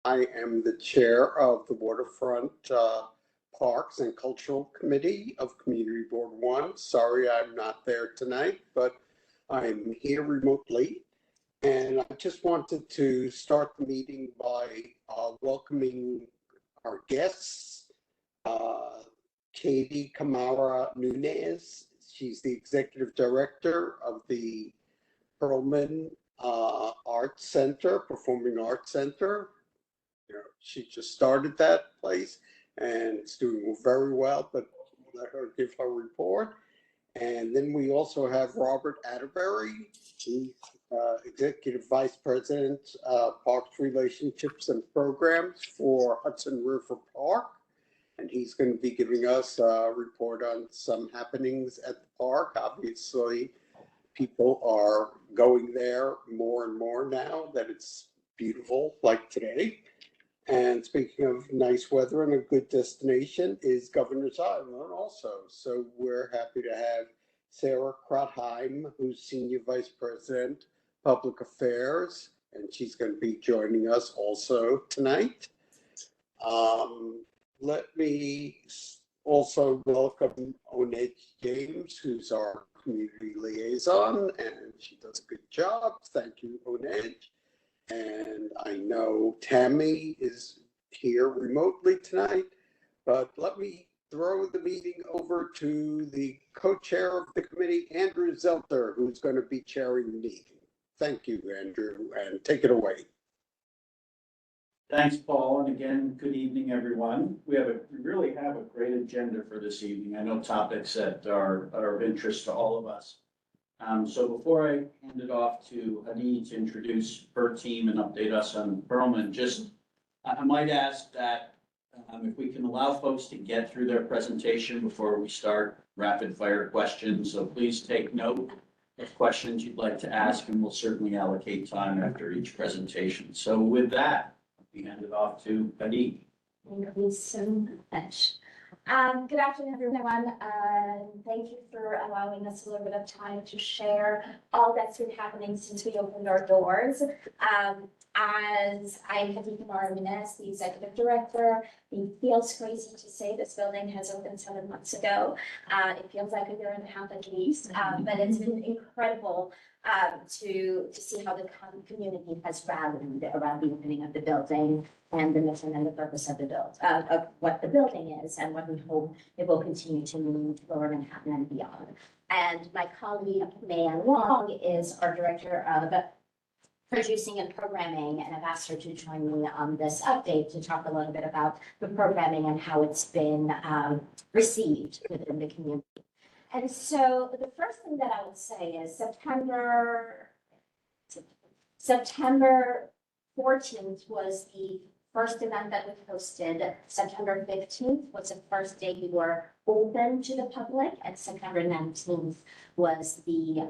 I am the chair of the Waterfront Parks and Cultural Committee of Community Board 1. Sorry I'm not there tonight, but I'm here remotely. And I just wanted to start the meeting by welcoming our guests, Katie Camara Nunez. She's the executive director of the Perlman Arts Center, Performing Arts Center. She just started that place and it's doing very well, but let her give her report. And then we also have Robert Atterbury. He's Executive Vice President, Parks Relationships and Programs for Hudson River Park. And he's going to be giving us a report on some happenings at the park. Obviously, people are going there more and more now that it's beautiful, like today. And speaking of nice weather and a good destination is Governor's Island also. So we're happy to have Sarah Krotheim, who's Senior Vice President, Public Affairs, and she's going to be joining us also tonight. Let me also welcome Onej James, who's our community liaison, and she does a good job. Thank you, Onej. And I know Tammy is here remotely tonight, but let me throw the meeting over to the co-chair of the committee, Andrew Zelter, who's going to be chairing the meeting. Thank you, Andrew, and take it away. Thanks, Paul, and again, good evening, everyone. We really have a great agenda for this evening. I know topics that are of interest to all of us. So before I hand it off to Hadi to introduce her team and update us on Perlman, I might ask that if we can allow folks to get through their presentation before we start rapid fire questions. So please take note of questions you'd like to ask, and we'll certainly allocate time after each presentation. So with that, we hand it off to Hadi. Thank you so much. Good afternoon, everyone. Thank you for allowing us a little bit of time to share all that's been happening since we opened our doors. As I am Katie Camara Nunez, the executive director, it feels crazy to say this building has opened 7 months ago. It feels like a year and a half at least, but it's been incredible to see how the community has rallied around the opening of the building and the mission and the purpose of what the building is and what we hope it will continue to mean to Lower Manhattan and beyond. And my colleague, Mayan Wong, is our director of producing and programming, and I've asked her to join me on this update to talk a little bit about the programming and how it's been received within the community. And so the first thing that I would say is September 14th was the first event that we hosted. September 15th was the first day we were open to the public, and September 19th was the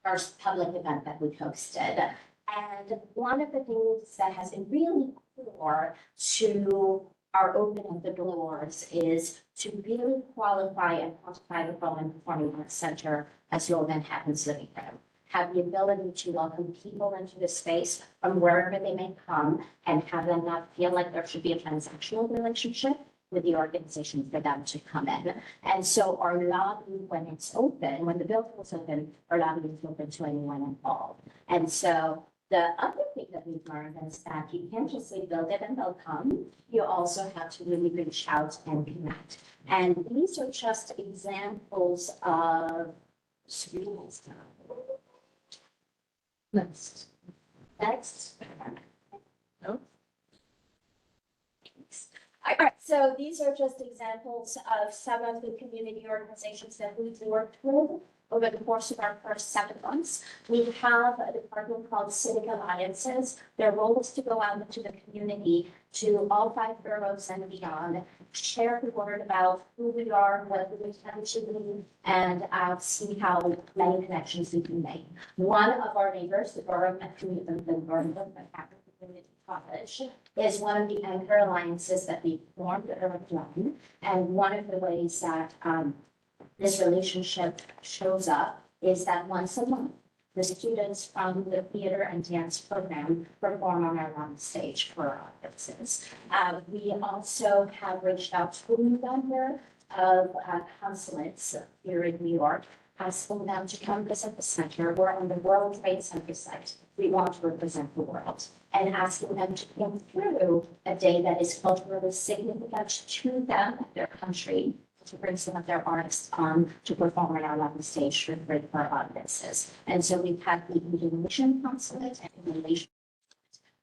first public event that we hosted. And one of the things that has been really core to our opening of the doors is to really qualify and quantify the Perlman Performing Arts Center as Lower Manhattan's living room. Have the ability to welcome people into the space from wherever they may come and have them not feel like there should be a transactional relationship with the organization for them to come in. And so our lobby, when it's open, when the building is open, our lobby is open to anyone involved. And so the other thing that we've learned is that you can't just say build it and they'll come. You also have to really reach out and connect. And these are just examples of schools. Next. No. All right, so these are just examples of some of the community organizations that we've worked with over the course of our first 7 months. We have a department called Civic Alliances. Their role is to go out into the community to all 5 boroughs and beyond, share the word about who we are, what we intend to be, and see how many connections we can make. One of our neighbors, the borough of Community College, is one of the anchor alliances that we formed early on. And one of the ways that this relationship shows up is that once a month, the students from the theater and dance program perform on our lawn stage for our audiences. We also have reached out to a number of consulates here in New York, asking them to come visit the center. We're on the World Trade Center site. We want to represent the world, and asking them to come through a day that is culturally significant to them, their country, to bring some of their artists on to perform on our level stage for our audiences. And so we've had the Indonesian consulate and the Malaysian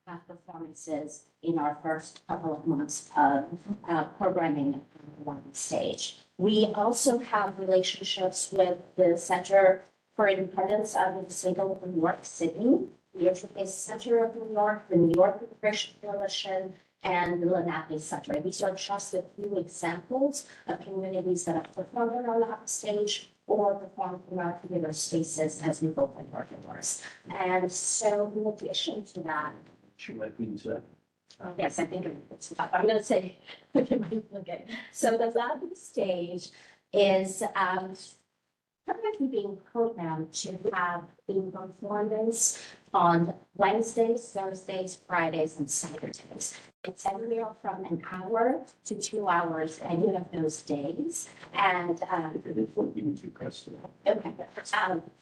have performances in our first couple of months of programming on the stage. We also have relationships with the Center for Independence of the Disabled of New York, Sydney, the Interface Center of New York, the New York Immigration Coalition, and the Lenape Center. These are just a few examples of communities that have performed on our lab stage or performed in our theater spaces as we've opened our doors. And so in addition to that, yes, I think it's, I'm going to say, okay. So the lab stage is currently being programmed to have a performance on Wednesdays, Thursdays, Fridays, and Saturdays. It's anywhere from an hour to 2 hours any of those days. And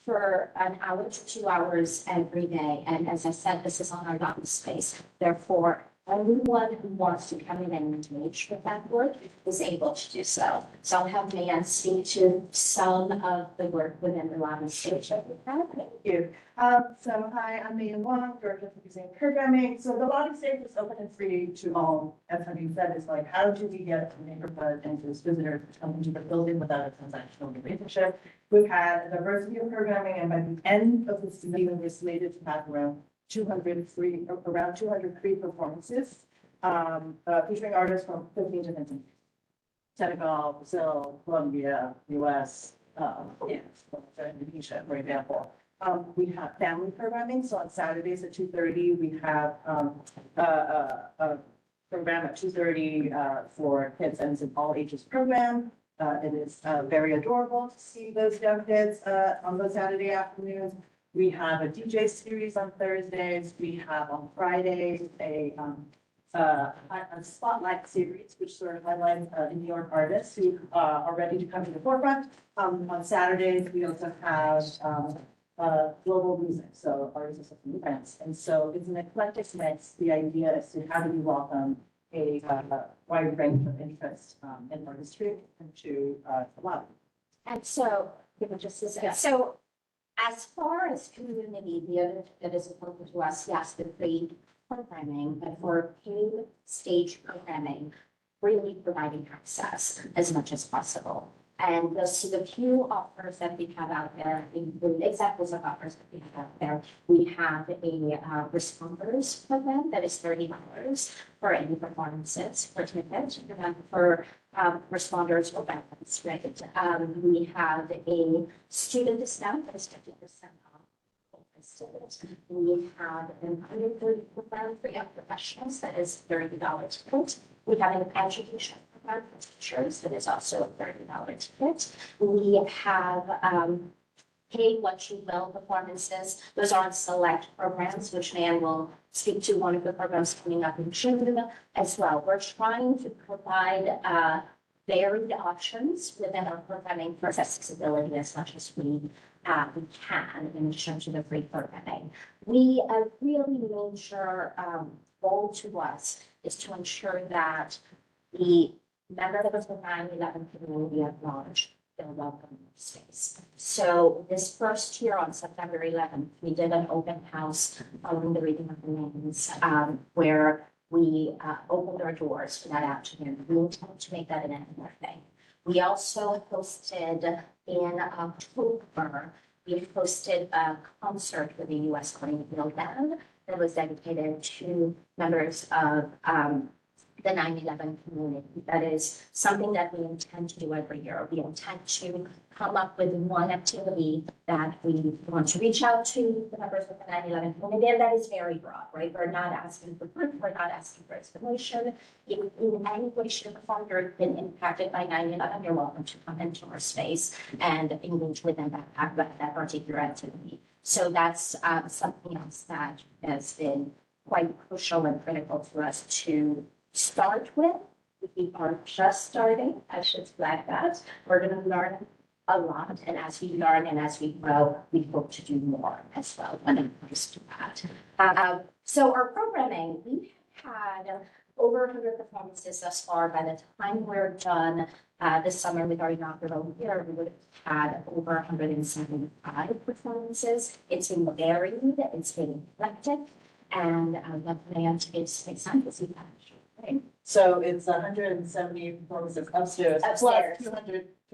for an hour to 2 hours every day. And as I said, this is on our dot space. Therefore, anyone who wants to come in and engage with that work is able to do so. So I'll have Mayan speak to some of the work within the lobby stage that we have. Thank you. So hi, I'm Mayan Wong, Director of Museum Programming. So the lobby stage is open and free to all. As Honey said, it's like, how do we get the neighborhood and those visitors to come into the building without a transactional relationship? We've had a diversity of programming, and by the end of the season, we're slated to have around 200 free performances, featuring artists from 15 different countries. Senegal, Brazil, Colombia, US, Indonesia, for example. We have family programming, so on Saturdays at 2:30, we have a program at 2:30 for kids, and it's an all ages program. It is very adorable to see those young kids on those Saturday afternoons. We have a DJ series on Thursdays. We have on Fridays a spotlight series, which sort of highlights New York artists who are ready to come to the forefront. On Saturdays, we also have global music, so artists from events. And so it's an eclectic mix. The idea is to how do we welcome a wide range of interest in artistry into the lobby. And so, give me just a second. So as far as community, the other that is important to us, yes, the free programming, but for paid stage programming, really providing access as much as possible. And the few offers that we have out there, include examples of offers that we have out there. We have a responders program that is $30 for any performances for tickets, for responders or benefits, right? We have a student discount that is 50% off. We have an under-30 program for young professionals that is $30 ticket. We have an education program for teachers that is also $30 ticket. We have pay what you will performances. Those are on select programs, which Nan will speak to one of the programs coming up in June as well. We're trying to provide varied options within our programming for accessibility as much as we can in terms of the free programming. We really major goal to us is to ensure that the members of the 9/11 community at large feel welcome in the space. So this first year on September 11th, we did an open house following the reading of the names where we opened our doors for that afternoon. We intend to make that an annual thing. We also hosted in October, we hosted a concert with the U.S. Marine Field Band that was dedicated to members of the 9/11 community. That is something that we intend to do every year. We intend to come up with one activity that we want to reach out to the members of the 9/11 community, and that is very broad, right? We're not asking for proof, we're not asking for explanation. If in any way, shape, or form you've been impacted by 9/11, you're welcome to come into our space and engage with them that particular activity. So that's something else that has been quite crucial and critical to us to start with. We are just starting, I should flag that. We're going to learn a lot, and as we learn and as we grow, we hope to do more as well when it comes to that. So our programming, we've had over 100 performances thus far. By the time we're done this summer with our inaugural year, we would have had over 175 performances. It's been varied, it's been eclectic, and the plan is exciting to see that. Right? So it's 170 performances upstairs, plus Upstairs.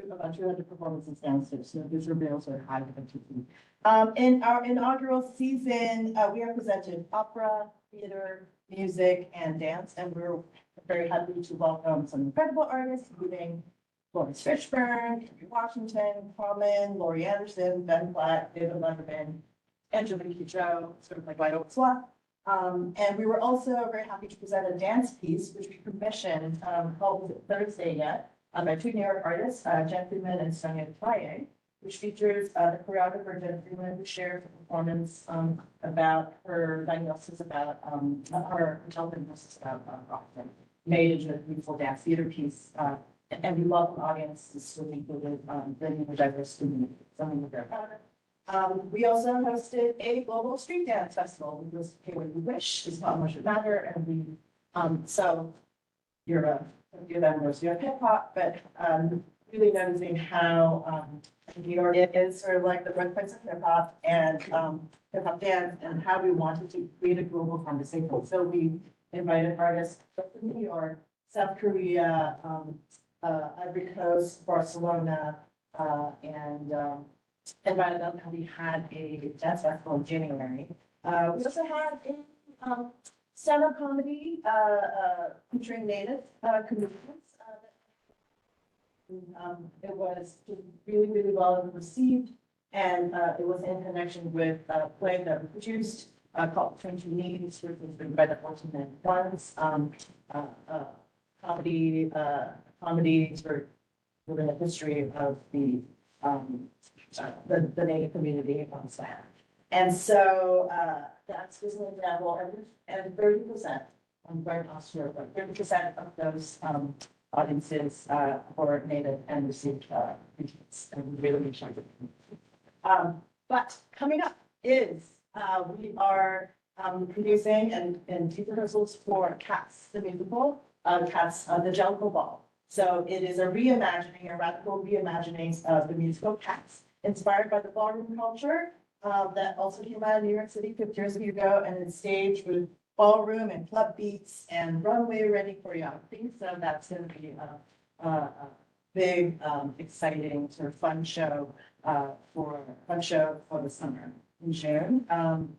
200 performances downstairs. So these bills are high. In our inaugural season, we represented opera, theater, music, and dance, and we're very happy to welcome some incredible artists, including Lawrence Fishburne, Henry Washington, Common, Laurie Anderson, Ben Platt, David Letterman, Angelique Kidjo, sort of like White Oak Swap. And we were also very happy to present a dance piece, which we commissioned, called Thursday Yet, by two New York artists, Jen Friedman and Sonia Twaye, which features the choreographer Jen Friedman, who shares a performance about her diagnosis about her diagnosis about autism, made into a beautiful dance theater piece. And we love an audience to really included bringing a diverse community, something we're very proud of. We also hosted a global street dance festival. It was Pay What You Wish, It's Not Much It Matter, and we so you're a university of hip hop, but really noticing how New York is sort of like the birthplace of hip hop and hip hop dance, and how we wanted to create a global conversation. So we invited artists from New York, South Korea, Ivory Coast, Barcelona, and invited them, and we had a dance festival in January. We also had a stand-up comedy featuring Native comedians. It was really, really well received, and it was in connection with a play that we produced called Change Needs, which was written by the Fortune and Ones. Comedy for the history of the Native community on Sand. And so that's just an example, and 30%, I'm going to ask you, but 30% of those audiences were Native and received regions, and we really enjoyed it. But coming up is we are producing and team rehearsals for Cats, the musical, Cats, the Jellicle Ball. So it is a reimagining, a radical reimagining of the musical Cats, inspired by the ballroom culture that also came out of New York City 50 years ago, and it's staged with ballroom and club beats and runway ready choreography. So that's going to be a big, exciting sort of fun show for the summer in June.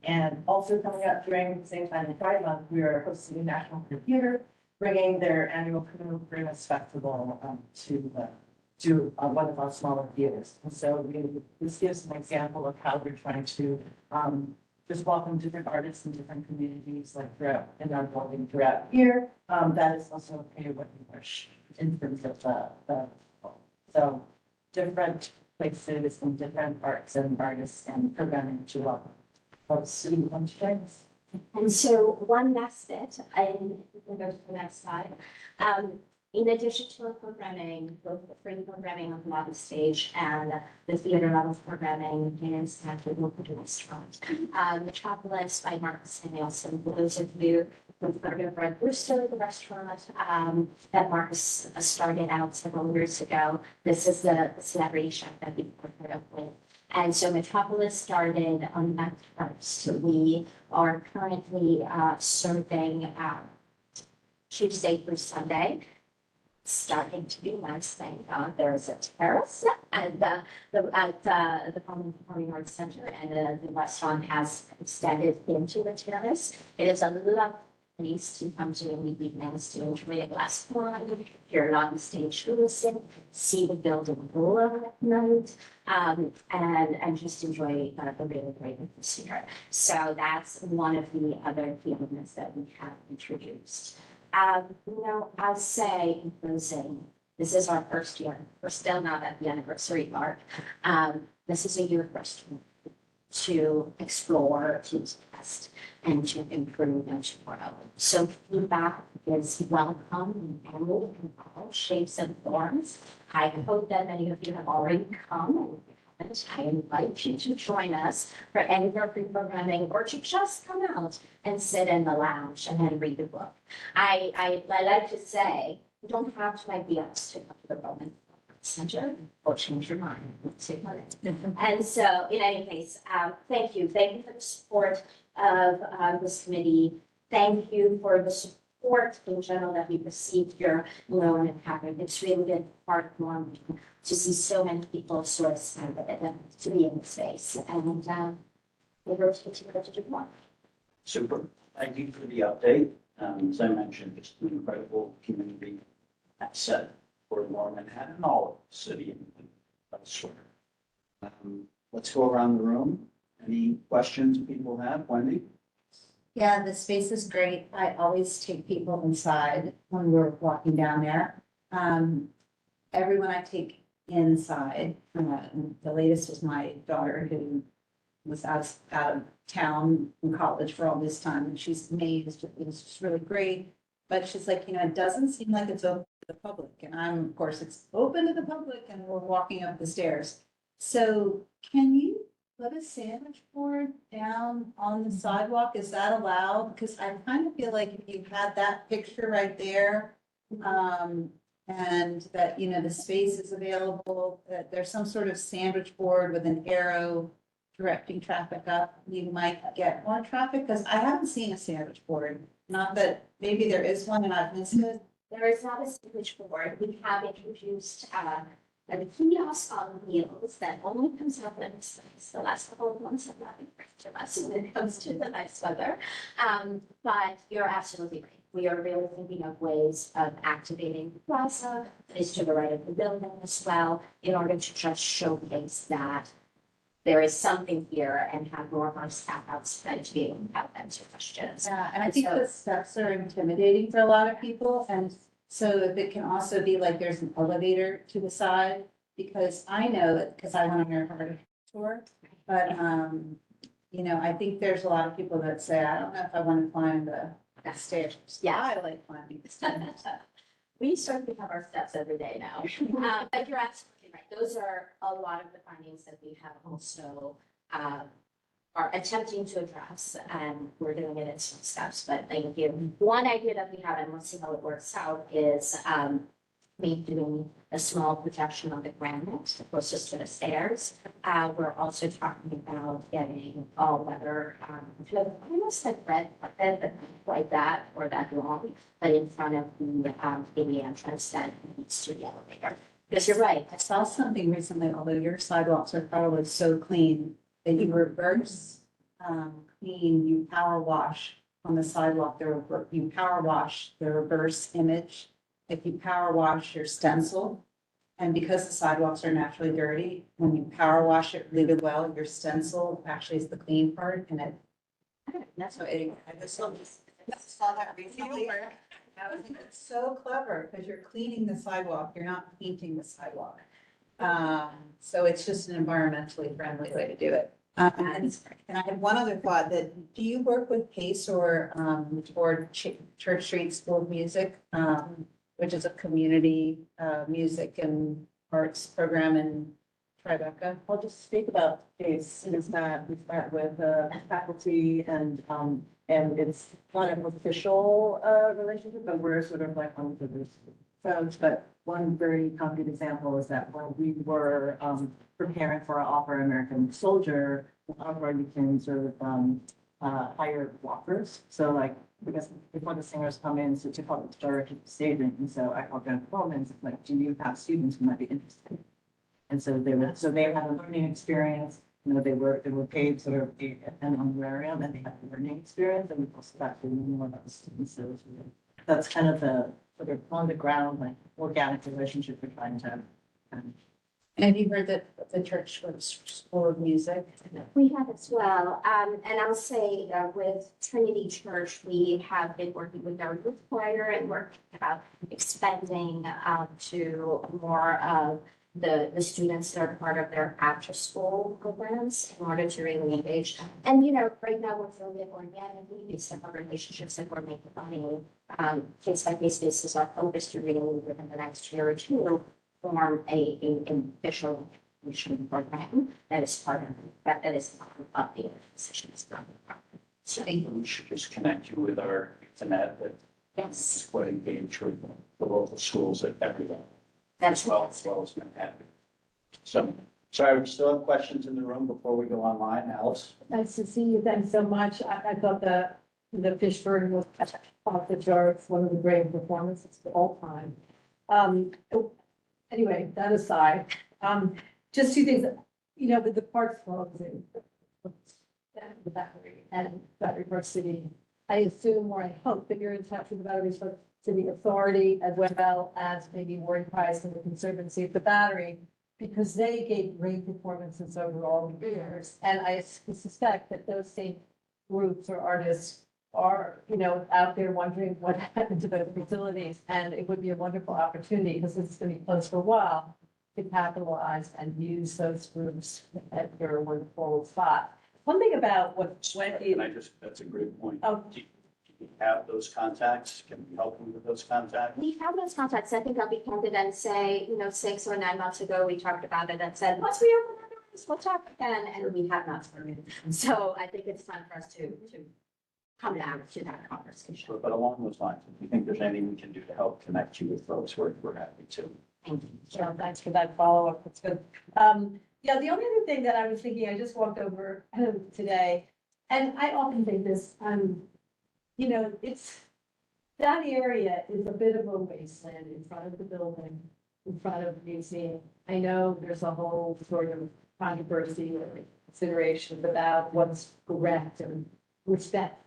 And also coming up during the same time in Pride Month, we are hosting the National Theater, bringing their annual Criminal Grimace Festival to one of our smaller theaters. And so this gives an example of how we're trying to just welcome different artists in different communities, like throughout and unfolding throughout here. That is also a what we wish in terms of so different places and different arts and artists and programming to welcome folks to come to join us. And so one last bit, and we can go to the next slide. In addition to our programming, both the free programming on the lobby stage and the theater level programming is at the local restaurant. Metropolis by Marcus Samuelson. For those of you who've heard of Red Rooster, the restaurant that Marcus started out several years ago, this is the celebrity chef that we partnered up with. And so Metropolis started on that first. We are currently serving Tuesday through Sunday. Starting to be Wednesday. There's a terrace at the Performing Arts Center, and the restaurant has extended into the terrace. It is a lovely place to come to in the evenings to enjoy a glass of wine, hear on stage listen, see the building glow at night, and just enjoy a really great atmosphere. So that's one of the other elements that we have introduced. I'll say in closing, this is our first year. We're still not at the anniversary mark. This is a year of restaurant. to explore, to test, and to improve and to grow. So feedback is welcome in all shapes and forms. I hope that many of you have already come, and I invite you to join us for any of our pre-programming, or to just come out and sit in the lounge and then read the book. I like to say, you don't have to be us to come to the Roman Center or change your mind. And so, in any case, thank you. Thank you for the support of this committee. Thank you for the support in general that we've received here alone and having. It's really been heartwarming to see so many people so excited to be in the space. And we're going to continue to do more. Super. Thank you for the update. As I mentioned, it's an incredible community asset for Lower Manhattan, all of the city and elsewhere. Let's go around the room. Any questions people have? Wendy? Yeah, the space is great. I always take people inside when we're walking down there. Everyone I take inside, the latest was my daughter who was out of town in college for all this time, and she's amazed. It was just really great. But she's like, it doesn't seem like it's open to the public. And of course, it's open to the public and we're walking up the stairs. So can you put a sandwich board down on the sidewalk? Is that allowed? Because I kind of feel like if you had that picture right there, and that, the space is available, that there's some sort of sandwich board with an arrow directing traffic up, you might get more traffic, because I haven't seen a sandwich board. Not that, maybe there is one and I've missed it. There is not a sandwich board. We have introduced a kiosk on wheels that only comes up in the last couple of months have not been great to us when it comes to the nice weather. But you're absolutely right. We are really thinking of ways of activating the plaza that is to the right of the building as well, in order to just showcase that there is something here and have more of our staff outside to be able to answer questions. Yeah, and I think the steps are intimidating for a lot of people, and so if it can also be like there's an elevator to the side, because I know it, because I went on your hard tour, but I think there's a lot of people that say, I don't know if I want to climb the stairs. Yeah. I like climbing the stairs. We certainly have our steps every day now. But you're absolutely right. Those are a lot of the findings that we have also are attempting to address, and we're doing it in some steps, but thank you. One idea that we have, and we'll see how it works out, is maybe doing a small projection on the granite closest to the stairs. We're also talking about getting all weather, almost like red carpet, like that, or that long, but in front of the entrance that leads to the elevator. Because you're right. I saw something recently, although your sidewalks are probably so clean, that you reverse clean, you power wash on the sidewalk, you power wash the reverse image. If you power wash your stencil, and because the sidewalks are naturally dirty, when you power wash it really well, your stencil actually is the clean part, and that's what I just saw that recently. I was thinking, it's so clever, because you're cleaning the sidewalk, you're not painting the sidewalk. So it's just an environmentally friendly way to do it. And I had one other thought, that do you work with PACE or Church Street School of Music, which is a community music and arts program in Tribeca? I'll just speak about PACE. It is that we start with faculty and it's not an official relationship, but we're sort of like one of the folks. But one very concrete example is that when we were preparing for our Opera American Soldier, opera you can sort of hire walkers. So like, because before the singers come in, so to help start staging, and so I called them performance, like, do you have students who might be interested? And so they had a learning experience. They were paid sort of an honorarium, and they had a learning experience, and we also got to know more about the students. So that's kind of the sort of on the ground, like organic relationship we're trying to have. And have you heard that the Church School of Music? We have as well. And I'll say with Trinity Church, we have been working with our youth choir and working about expanding to more of the students that are part of their after-school programs in order to really engage. And, you know, right now we're feeling it organically based on our relationships that we're making. Case-by-case basis are focused to really within the next year or two form an official mission program that is part of that is part of the decisions. So we should just connect you with our internet that Yes, would engage with the local schools at every level. that's As well as Manhattan. So, sorry, we still have questions in the room before we go online, Alice? Nice to see you. Thanks so much. I thought the Fishburne was off the charts, one of the great performances of all time. Anyway, that aside, just two things, you know, the parks closing. The Battery and Battery Park City. I assume or I hope that you're in touch with the Battery Park City Authority as well as maybe Warren Price and the Conservancy of the Battery, because they gave great performances over all the years. And I suspect that those same groups or artists are, you know, out there wondering what happened to those facilities. And it would be a wonderful opportunity, because it's going to be closed for a while, to capitalize and use those groups at your wonderful spot. One thing about what Wendy, Can I just, that's a great point. Oh. Do you have those contacts? Can we help you with those contacts? we have those contacts. I think I'll be candid and say, you know, 6 or 9 months ago, we talked about it and said, once we open our doors, we'll talk again, and we have not started. So I think it's time for us to come back to that conversation. But along those lines, if you think there's anything we can do to help connect you with folks, we're happy to. Thank you. so thanks for that follow-up. That's good. Yeah, the only other thing that I was thinking, I just walked over today, and I often think this, you know, it's, that area is a bit of a wasteland in front of the building, in front of the museum. I know there's a whole sort of controversy or considerations about what's correct and respect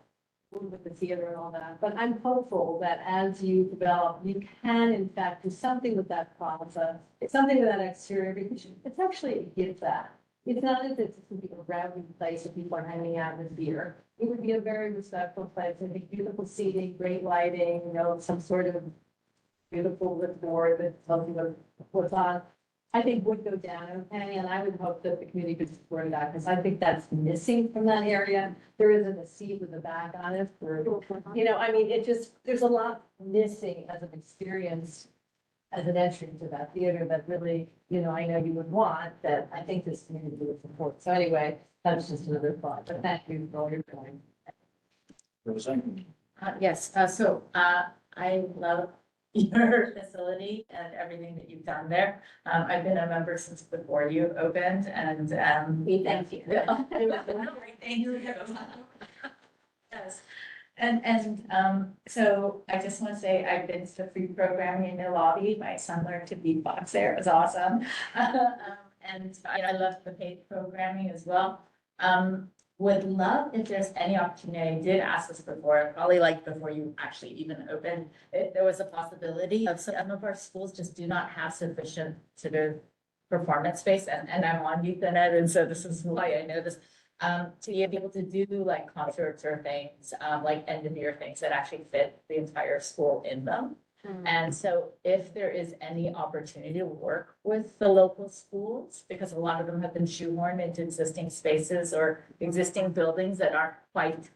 with the theater and all that, but I'm hopeful that as you develop, you can in fact do something with that plaza, something with that exterior, because it's actually a gift back. It's not as if it's going to be a rowdy place where people are hanging out with beer. It would be a very respectful place, I think beautiful seating, great lighting, you know, some sort of beautiful wood board that tells you what's on. I think would go down, and I would hope that the community could support that, because I think that's missing from that area. There isn't a seat with a back on it for, you know, I mean, it just, there's a lot missing as an experience, as an entry to that theater that really, you know, I know you would want, that I think this community would support. So anyway, that's just another thought, but thank you for all your time. Roseanne? Yes, I love your facility and everything that you've done there. I've been a member since before you opened, and We thank you. Thank you. Yes, so I just want to say I've been to the free programming in the lobby. My son learned to beatbox there. It was awesome. And I love the paid programming as well. Would love if there's any opportunity, I did ask this before, probably like before you actually even opened, if there was a possibility of some of our schools just do not have sufficient sort of performance space, and I'm on youth ed, and so this is why I know this, to be able to do like concerts or things, like end of year things that actually fit the entire school in them. And so if there is any opportunity to work with the local schools, because a lot of them have been shoehorned into existing spaces or existing buildings that aren't quite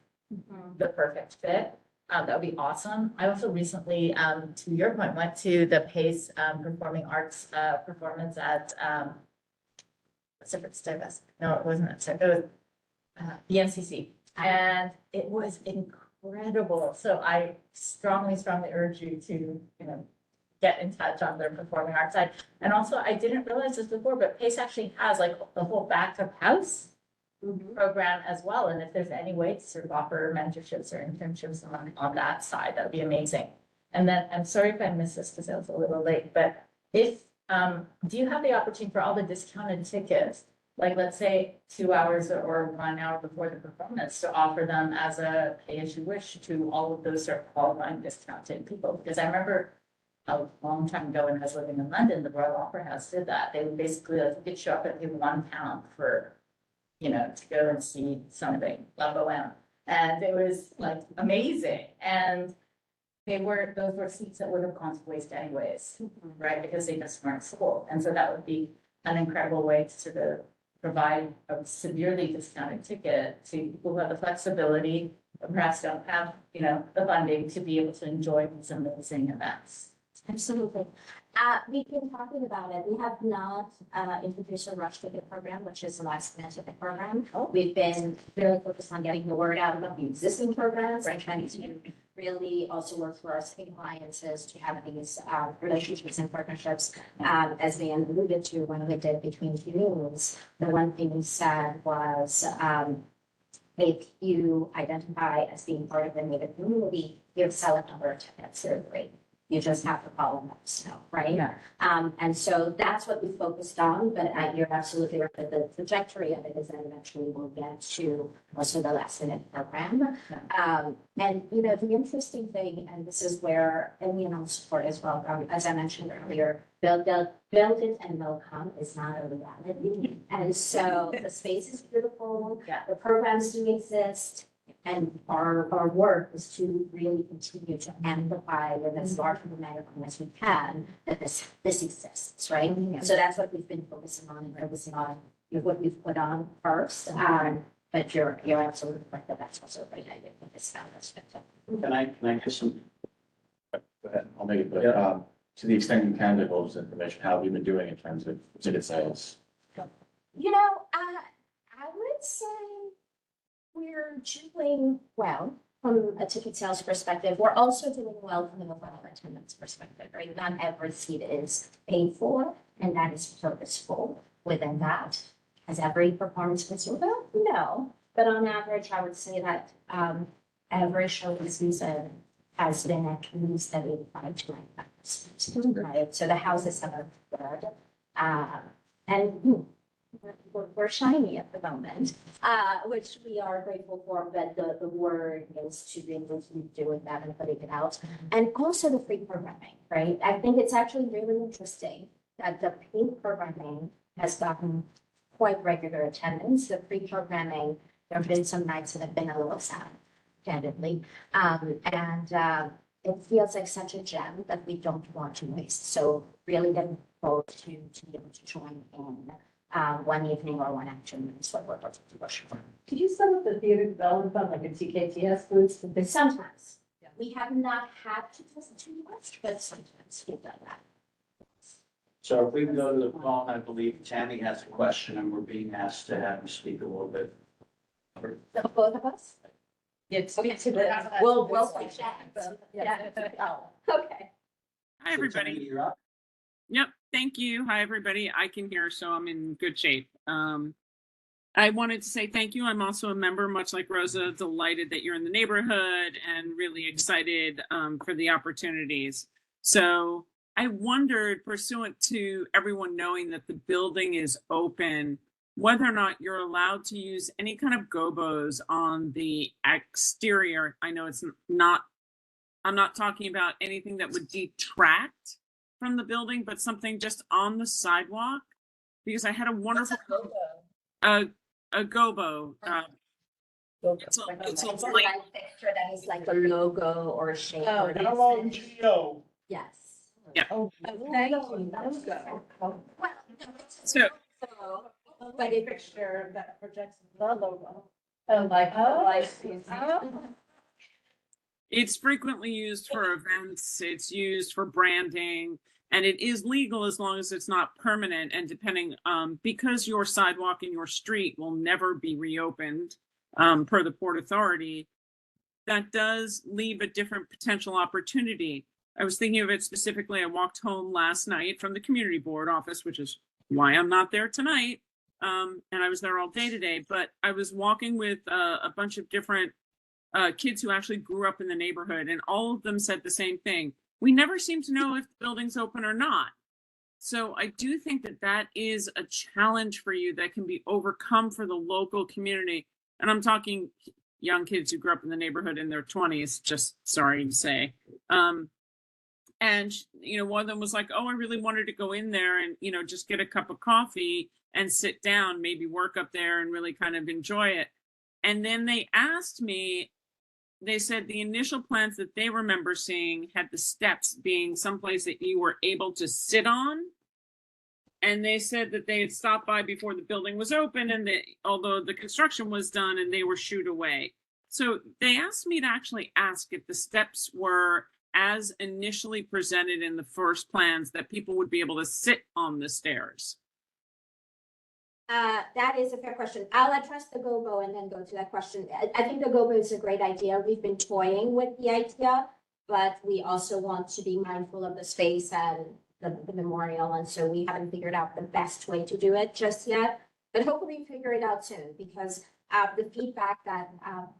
the perfect fit, that would be awesome. I also recently, to your point, went to the PACE Performing Arts performance at Pacific Service. No, it wasn't. It was the NCC, and it was incredible. So I strongly urge you to, you know, get in touch on their performing arts side. And also, I didn't realize this before, but PACE actually has like the whole back of house program as well. And if there's any way to sort of offer mentorships or internships on that side, that would be amazing. And then I'm sorry if I missed this because I was a little late, but if, do you have the opportunity for all the discounted tickets, like let's say 2 hours or 1 hour before the performance, to offer them as a pay as you wish to all of those sort of qualifying discounted people? Because I remember a long time ago when I was living in London, the Royal Opera House did that. They would basically, like, you could show up and give £1 for, you know, to go and see something, La Boheme. And it was like amazing. And those were seats that would have gone to waste anyways, right? Because they just weren't full. And so that would be an incredible way to sort of provide a severely discounted ticket to people who have the flexibility, but perhaps don't have, the funding to be able to enjoy these amazing events. Absolutely. We've been talking about it. We have not introduced a rush ticket program, which is the last minute ticket program. We've been really focused on getting the word out about the existing programs and trying to really also work for our state alliances to have these relationships and partnerships. As we alluded to when we did between communities, the one thing we said was if you identify as being part of the Native community, you have a select number of tickets, they're great. You just have to follow them, so, right? Yeah. And so that's what we focused on, but you're absolutely right that the trajectory of it is that eventually we'll get to also the last minute program. And, the interesting thing, and this is where, and we know support as well, as I mentioned earlier, build it and they'll come is not a reality. And so the space is beautiful, Yeah. the programs do exist. And our work is to really continue to amplify with as large of a megaphone as we can that this exists, right? So that's what we've been focusing on what we've put on first. But you're absolutely right that that's also a great idea for this aspect. Can I just some? Go ahead, I'll make it, but, to the extent you can divulge this information, how have you been doing in terms of ticket sales? I would say we're doing well from a ticket sales perspective. We're also doing well from an overall attendance perspective, right? Not every seat is paid for, and that is purposeful within that. Has every performance been sold out? No. But on average, I would say that average show this season has been at least at 85 to 95%. Right? So the houses have been good. And we're shiny at the moment, which we are grateful for, but the word is to be able to be doing that and putting it out. And also the free programming, right? I think it's actually really interesting that the paid programming has gotten quite regular attendance. The free programming, there have been some nights that have been a little sad, candidly. It feels like such a gem that we don't want to waste. So really getting people to be able to join in. One evening or one afternoon is what we're looking to push for. Could you set up the theater development fund like a TKTS booth? But sometimes, we have not had to do too much, but sometimes we've done that. So if we can go to the phone, I believe Tammy has a question and we're being asked to have you speak a little bit. So both of us? Yes. We'll switch that. Yeah. Okay. Hi, everybody. Tammy, you're up. Yep. Thank you. Hi, everybody. I can hear, so I'm in good shape. I wanted to say thank you. I'm also a member, much like Rosa, delighted that you're in the neighborhood and really excited for the opportunities. So I wondered, pursuant to everyone knowing that the building is open, whether or not you're allowed to use any kind of gobos on the exterior. I know it's not, I'm not talking about anything that would detract from the building, but something just on the sidewalk, because I had a wonderful a gobo. It's a It's a light. light fixture that is like a logo or a shape. Oh, or Hello, something. Geo. Yes. Yeah. Oh, thank you. Let's go. Well, So but it, Picture that projects the logo. Oh, like, it's frequently used for events, it's used for branding, and it is legal as long as it's not permanent. And depending, because your sidewalk and your street will never be reopened per the Port Authority, that does leave a different potential opportunity. I was thinking of it specifically. I walked home last night from the community board office, which is why I'm not there tonight. And I was there all day today, but I was walking with a bunch of different kids who actually grew up in the neighborhood, and all of them said the same thing. We never seem to know if the building's open or not. So I do think that that is a challenge for you that can be overcome for the local community. And I'm talking young kids who grew up in the neighborhood in their 20s, just sorry to say. And, one of them was like, oh, I really wanted to go in there and, just get a cup of coffee and sit down, maybe work up there and really kind of enjoy it. And then they asked me, they said the initial plans that they remember seeing had the steps being someplace that you were able to sit on. And they said that they had stopped by before the building was open and that although the construction was done and they were shooed away. So they asked me to actually ask if the steps were as initially presented in the first plans, that people would be able to sit on the stairs. That is a fair question. I'll address the GoGo and then go to that question. I think the GoGo is a great idea. We've been toying with the idea, but we also want to be mindful of the space and the memorial. And so we haven't figured out the best way to do it just yet, but hopefully figure it out soon because the feedback that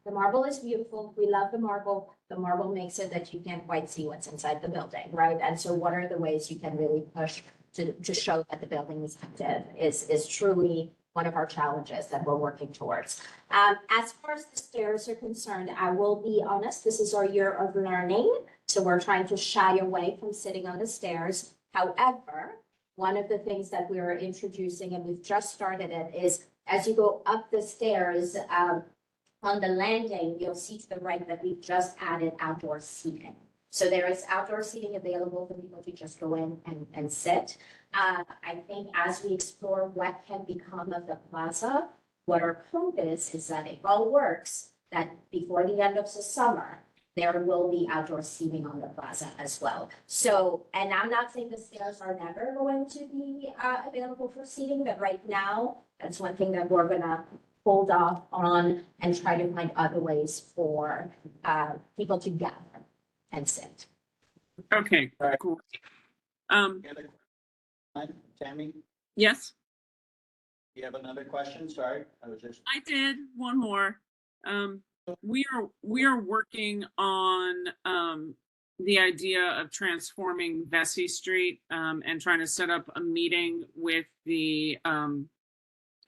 the marble is beautiful. We love the marble. The marble makes it that you can't quite see what's inside the building, right? And so what are the ways you can really push to show that the building is active is truly one of our challenges that we're working towards. As far as the stairs are concerned, I will be honest, this is our year of learning. So we're trying to shy away from sitting on the stairs. However, one of the things that we are introducing, and we've just started it, is as you go up the stairs, on the landing, you'll see to the right that we've just added outdoor seating. So there is outdoor seating available for people to just go in and sit. I think as we explore what can become of the plaza, what our hope is that it all works, that before the end of the summer, there will be outdoor seating on the plaza as well. So, and I'm not saying the stairs are never going to be available for seating, but right now, that's one thing that we're gonna hold off on and try to find other ways for people to gather and sit. Okay, All right. cool. Tammy, Yes, you have another question? Sorry, I was just. I did. One more. We are working on the idea of transforming Vesey Street and trying to set up a meeting with the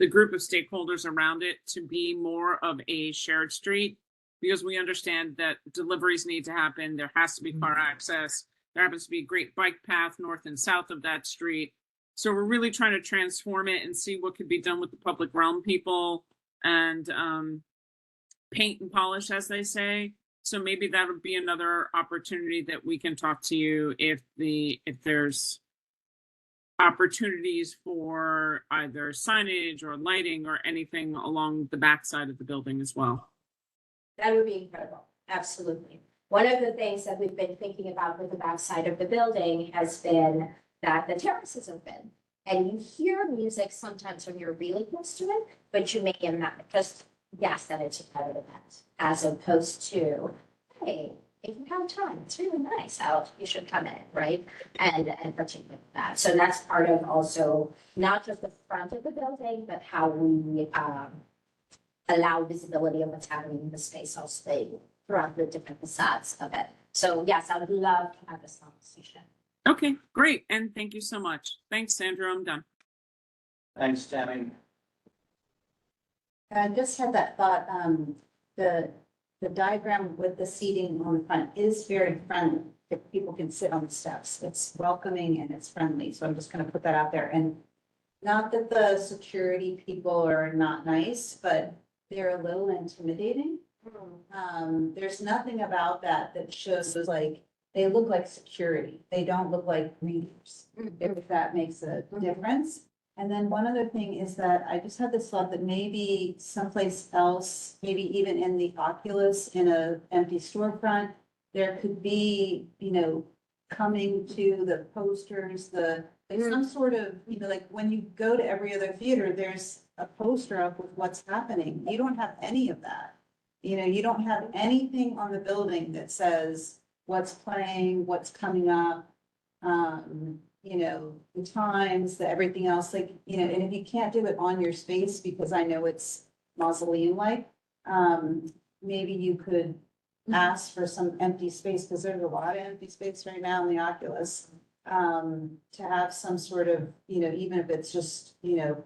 group of stakeholders around it to be more of a shared street, because we understand that deliveries need to happen. There has to be car access. There happens to be a great bike path north and south of that street. So we're really trying to transform it and see what could be done with the public realm people and paint and polish, as they say. So maybe that would be another opportunity that we can talk to you if there's opportunities for either signage or lighting or anything along the backside of the building as well. That would be incredible. Absolutely. One of the things that we've been thinking about with the backside of the building has been that the terrace is open and you hear music sometimes when you're really close to it, but you may not just guess that it's a private event as opposed to, hey, if you have time, it's really nice out, you should come in, right? And participate with that. So that's part of also not just the front of the building, but how we allow visibility of what's happening in the space also throughout the different facades of it. So yes, I would love to have this conversation. Okay, great. And thank you so much. Thanks, Sandra. I'm done. Thanks, Tammy. I just had that thought, the diagram with the seating on the front is very friendly. If people can sit on the steps, it's welcoming and it's friendly. So I'm just gonna put that out there. And not that the security people are not nice, but they're a little intimidating. There's nothing about that that shows like, they look like security. They don't look like readers, if that makes a difference. And then one other thing is that I just had this thought that maybe someplace else, maybe even in the Oculus in a empty storefront, there could be, coming to the posters, like some sort of, like when you go to every other theater, there's a poster up with what's happening. You don't have any of that. You don't have anything on the building that says what's playing, what's coming up. The times, everything else, and if you can't do it on your space, because I know it's mausoleum-like, maybe you could ask for some empty space, because there's a lot of empty space right now in the Oculus, to have some sort of, even if it's just,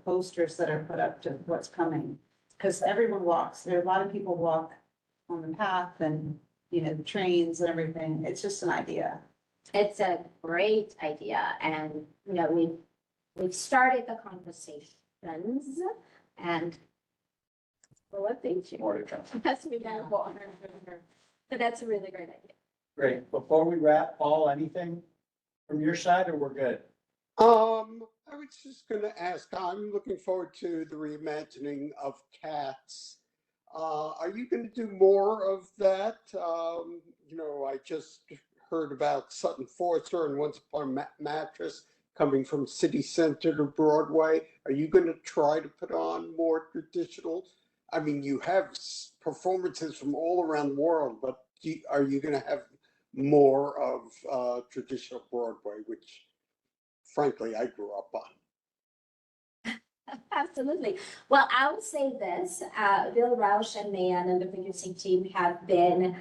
posters that are put up to what's coming. Because everyone walks, there are a lot of people walk on the path and, trains and everything. It's just an idea. It's a great idea, and we've started the conversations, and we'll update you. More to come. Yes, we have more. So that's a really great idea. Great. Before we wrap, Paul, anything from your side or we're good? I was just gonna ask, I'm looking forward to the reimagining of Cats. Are you gonna do more of that? I just heard about Sutton Forster and Once Upon a Mattress coming from City Center to Broadway. Are you gonna try to put on more traditional? I mean, you have performances from all around the world, but are you gonna have more of traditional Broadway, which frankly I grew up on? Absolutely. Well, I would say this, Bill Roush and Nan and the producing team have been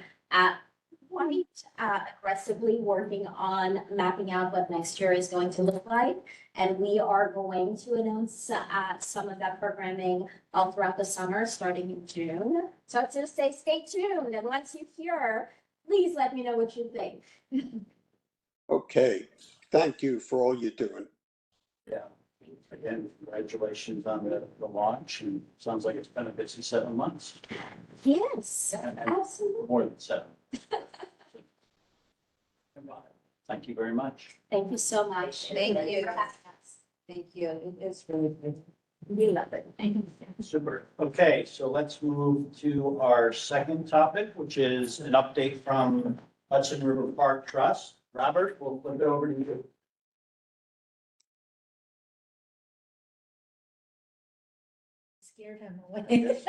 quite aggressively working on mapping out what next year is going to look like. And we are going to announce some of that programming all throughout the summer, starting in June. So I'd just say stay tuned. And once you hear, please let me know what you think. Okay, thank you for all you're doing. Yeah. Again, congratulations on the launch, and sounds like it's been a busy 7 months, Yes, and absolutely. more than 7. Thank you very much. Thank you so much. Thank you. For having us. Thank you. It is really good. We love it. Super. Okay, so let's move to our second topic, which is an update from Hudson River Park Trust. Robert, we'll flip it over to you. Scared him away.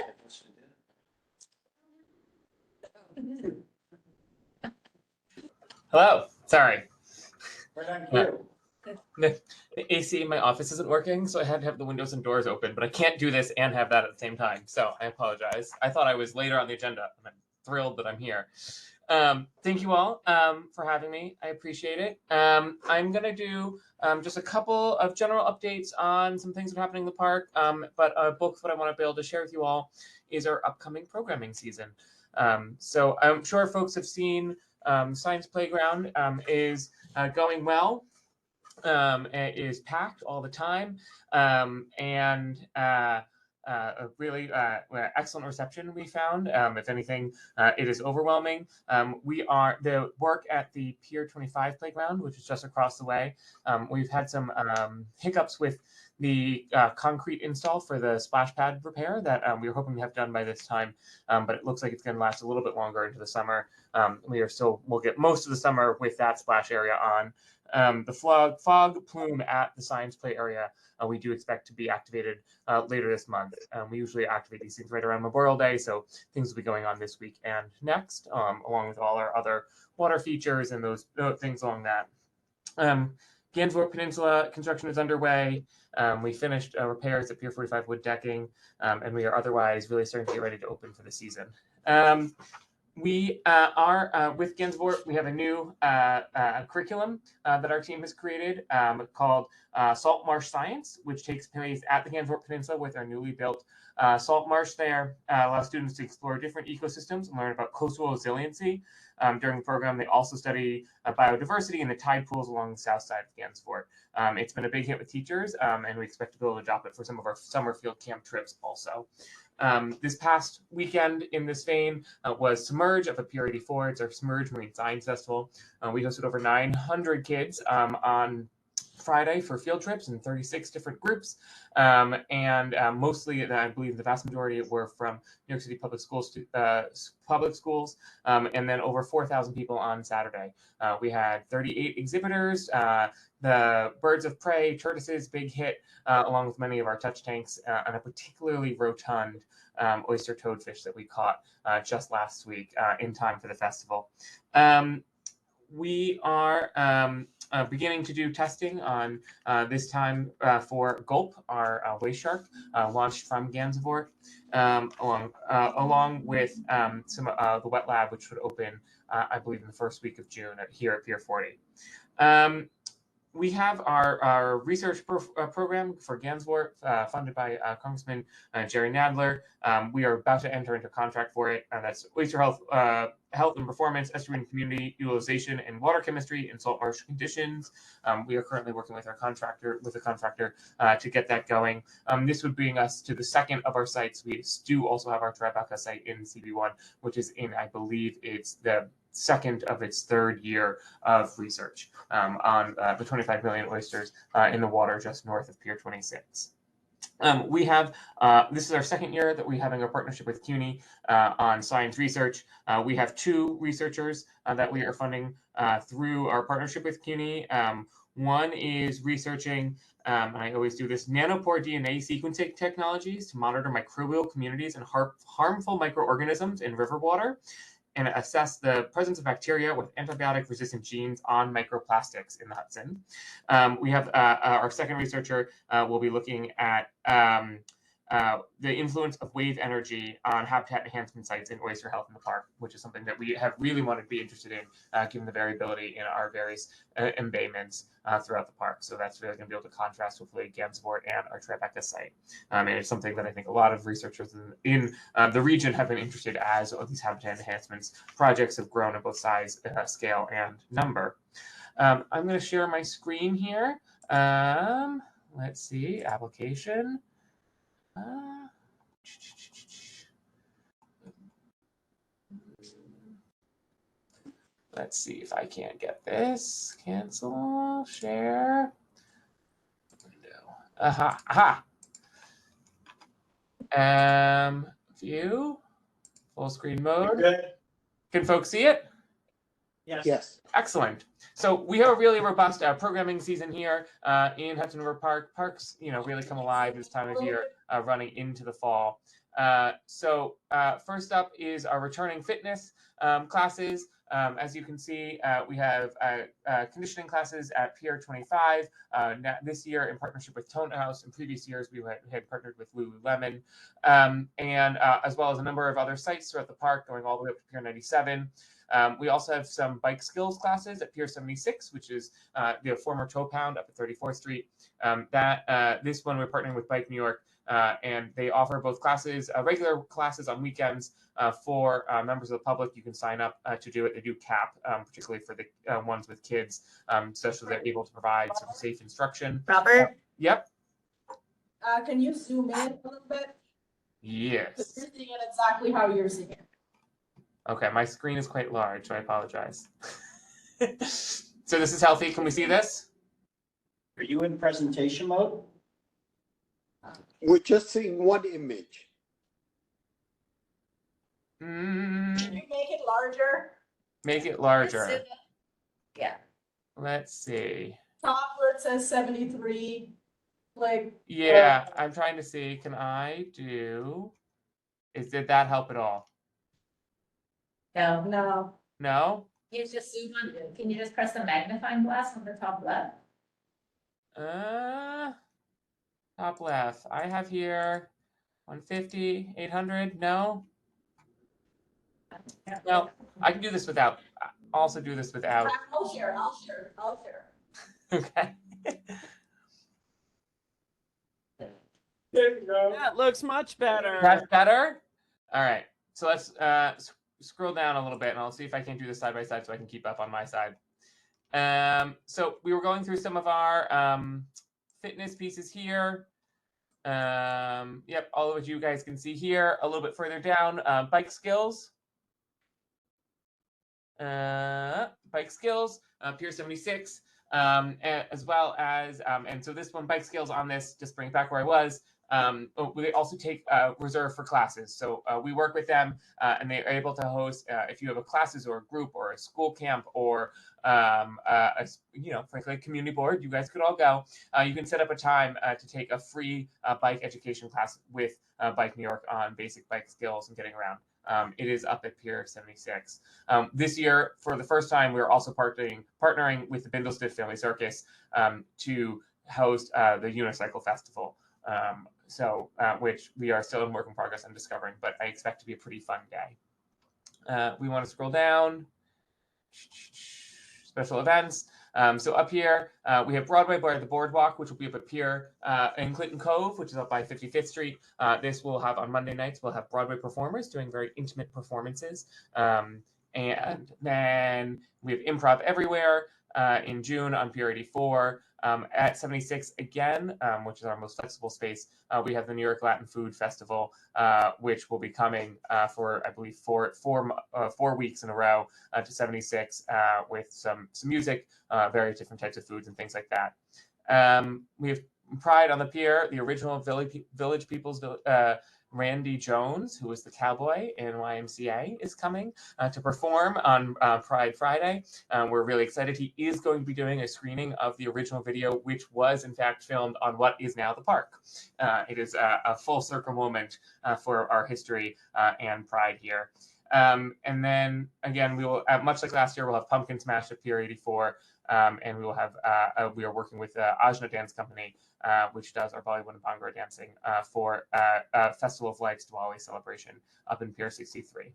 Hello, sorry. Right on cue. The AC in my office isn't working, so I had to have the windows and doors open, but I can't do this and have that at the same time, so I apologize. I thought I was later on the agenda, and I'm thrilled that I'm here. Thank you all for having me. I appreciate it. I'm going to do just a couple of general updates on some things that are happening in the park, but a book that I want to be able to share with you all is our upcoming programming season. So I'm sure folks have seen Science Playground is going well. It is packed all the time, and a really excellent reception we found. If anything, it is overwhelming. The work at the Pier 25 playground, which is just across the way. We've had some hiccups with the concrete install for the splash pad repair that we were hoping to have done by this time, but it looks like it's going to last a little bit longer into the summer. We'll get most of the summer with that splash area on. The fog plume at the Science Play area, we do expect to be activated later this month. We usually activate these things right around Memorial Day, so things will be going on this week and next, along with all our other water features and those things along that. Gansevoort Peninsula construction is underway. We finished repairs at Pier 45 wood decking, and we are otherwise really starting to get ready to open for the season. We are with Gansevoort. We have a new curriculum that our team has created called Salt Marsh Science, which takes place at the Gansevoort Peninsula with our newly built salt marsh there. Allows students to explore different ecosystems and learn about coastal resiliency. During the program, they also study biodiversity in the tide pools along the south side of Gansevoort. It's been a big hit with teachers, and we expect to be able to adopt it for some of our summer field camp trips also. This past weekend in this vein was Submerge up at Pier 84. It's our Submerge Marine Science Festival. We hosted over 900 kids on Friday for field trips in 36 different groups. Mostly, I believe the vast majority were from New York City public schools, and then over 4,000 people on Saturday. We had 38 exhibitors, the birds of prey, tortoises, big hit, along with many of our touch tanks, and a particularly rotund oyster toadfish that we caught just last week in time for the festival. We are beginning to do testing on this time for Gulp, our waste shark, launched from Gansevoort, along with some the wet lab, which would open, I believe, in the first week of June here at Pier 40. We have our research program for Gansevoort, funded by Congressman Jerry Nadler. We are about to enter into contract for it. That's oyster health, health and performance, estuarine community utilization, and water chemistry in salt marsh conditions. We are currently working with a contractor to get that going. This would bring us to the second of our sites. We do also have our Tribeca site in CB1, which is in, I believe it's the second of its third year of research on the 25 million oysters in the water just north of Pier 26. We have, this is our second year that we're having a partnership with CUNY on science research. We have 2 researchers that we are funding through our partnership with CUNY. One is researching, and I always do this, nanopore DNA sequencing technologies to monitor microbial communities and harmful microorganisms in river water, and assess the presence of bacteria with antibiotic-resistant genes on microplastics in the Hudson. We have our second researcher will be looking at the influence of wave energy on habitat enhancement sites in oyster health in the park, which is something that we have really wanted to be interested in, given the variability in our various embayments throughout the park. So that's really going to be able to contrast hopefully Gansevoort and our Tribeca site. And it's something that I think a lot of researchers in the region have been interested as these habitat enhancements projects have grown in both size, scale, and number. I'm going to share my screen here. Let's see, application. Let's see if I can't get this. Cancel, share, window. Aha. View, full screen mode. Good. Can folks see it? Yes. Excellent. So we have a really robust programming season here in Hudson River Park. Parks, really come alive this time of year, running into the fall. So first up is our returning fitness classes. As you can see, we have conditioning classes at Pier 25. This year, in partnership with Tone House. In previous years, we had partnered with Lululemon, and as well as a number of other sites throughout the park, going all the way up to Pier 97. We also have some bike skills classes at Pier 76, which is the former Toe Pound up at 34th Street. This one we're partnering with Bike New York, and they offer both classes, regular classes on weekends for members of the public. You can sign up to do it. They do CAP, particularly for the ones with kids, so they're able to provide some safe instruction. Robert? Yep. Can you zoom in a little bit? Yes. You're seeing it exactly how you're seeing it. Okay, my screen is quite large, so I apologize. So this is healthy. Can we see this? Are you in presentation mode? We're just seeing one image. Can you make it larger? Make it larger. Yeah. Let's see. Top where it says 73, like. Yeah, I'm trying to see. Can I do? Did that help at all? No, No. No? you just zoom on, can you just press the magnifying glass on the top left? Top left. I have here 150, 800. No? No, I can do this without. I'll also do this without. I'll share. Okay. There you go. That looks much better. That's better? All right. So let's scroll down a little bit, and I'll see if I can do this side by side so I can keep up on my side. So we were going through some of our fitness pieces here. Yep, all of which you guys can see here. A little bit further down, bike skills. Bike skills, Pier 76, as well as, and so this one, bike skills on this, just bring it back where I was. We also take reserve for classes. So we work with them and they are able to host, if you have a classes or a group or a school camp or, frankly, a community board, you guys could all go. You can set up a time to take a free bike education class with Bike New York on basic bike skills and getting around. It is up at Pier 76. This year, for the first time, we're also partnering with the Bindlestiff Family Circus to host the Unicycle Festival. Which we are still in work in progress on discovering, but I expect to be a pretty fun day. We want to scroll down. Special events. So up here, we have Broadway by the Boardwalk, which will be up at Pier in Clinton Cove, which is up by 55th Street. This will have on Monday nights, we'll have Broadway performers doing very intimate performances. And then we have Improv Everywhere in June on Pier 84. At 76 again, which is our most flexible space, we have the New York Latin Food Festival, which will be coming for, I believe, 4 weeks in a row to 76 with some music, various different types of foods and things like that. We have Pride on the Pier, the original Village People's Randy Jones, who was the cowboy in YMCA, is coming to perform on Pride Friday. We're really excited. He is going to be doing a screening of the original video, which was in fact filmed on what is now the park. It is a full circle moment for our history and Pride here. And then again, we will, much like last year, we'll have Pumpkin Smash at Pier 84, and we will have, we are working with Ajna Dance Company, which does our Bollywood and Bhangra dancing for Festival of Lights Diwali celebration up in Pier 63.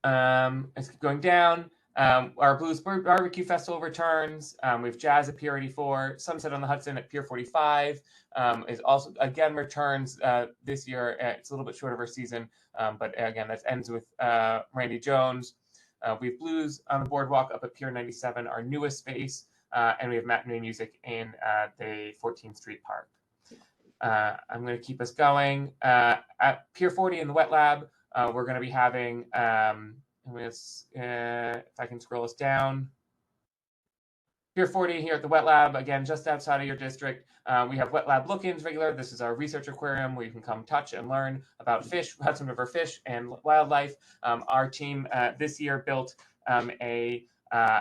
Let's keep going down. Our Blues Barbecue Festival returns. We have Jazz at Pier 84. Sunset on the Hudson at Pier 45 is also, again, returns this year. It's a little bit short of our season, but again, that ends with Randy Jones. We have Blues on the Boardwalk up at Pier 97, our newest space, and we have matinee music in the 14th Street Park. I'm going to keep us going. At Pier 40 in the Wet Lab, we're going to be having, if I can scroll us down, Pier 40 here at the Wet Lab, again, just outside of your district. We have Wet Lab look-ins regular. This is our research aquarium where you can come touch and learn about fish, Hudson River fish and wildlife. Our team this year built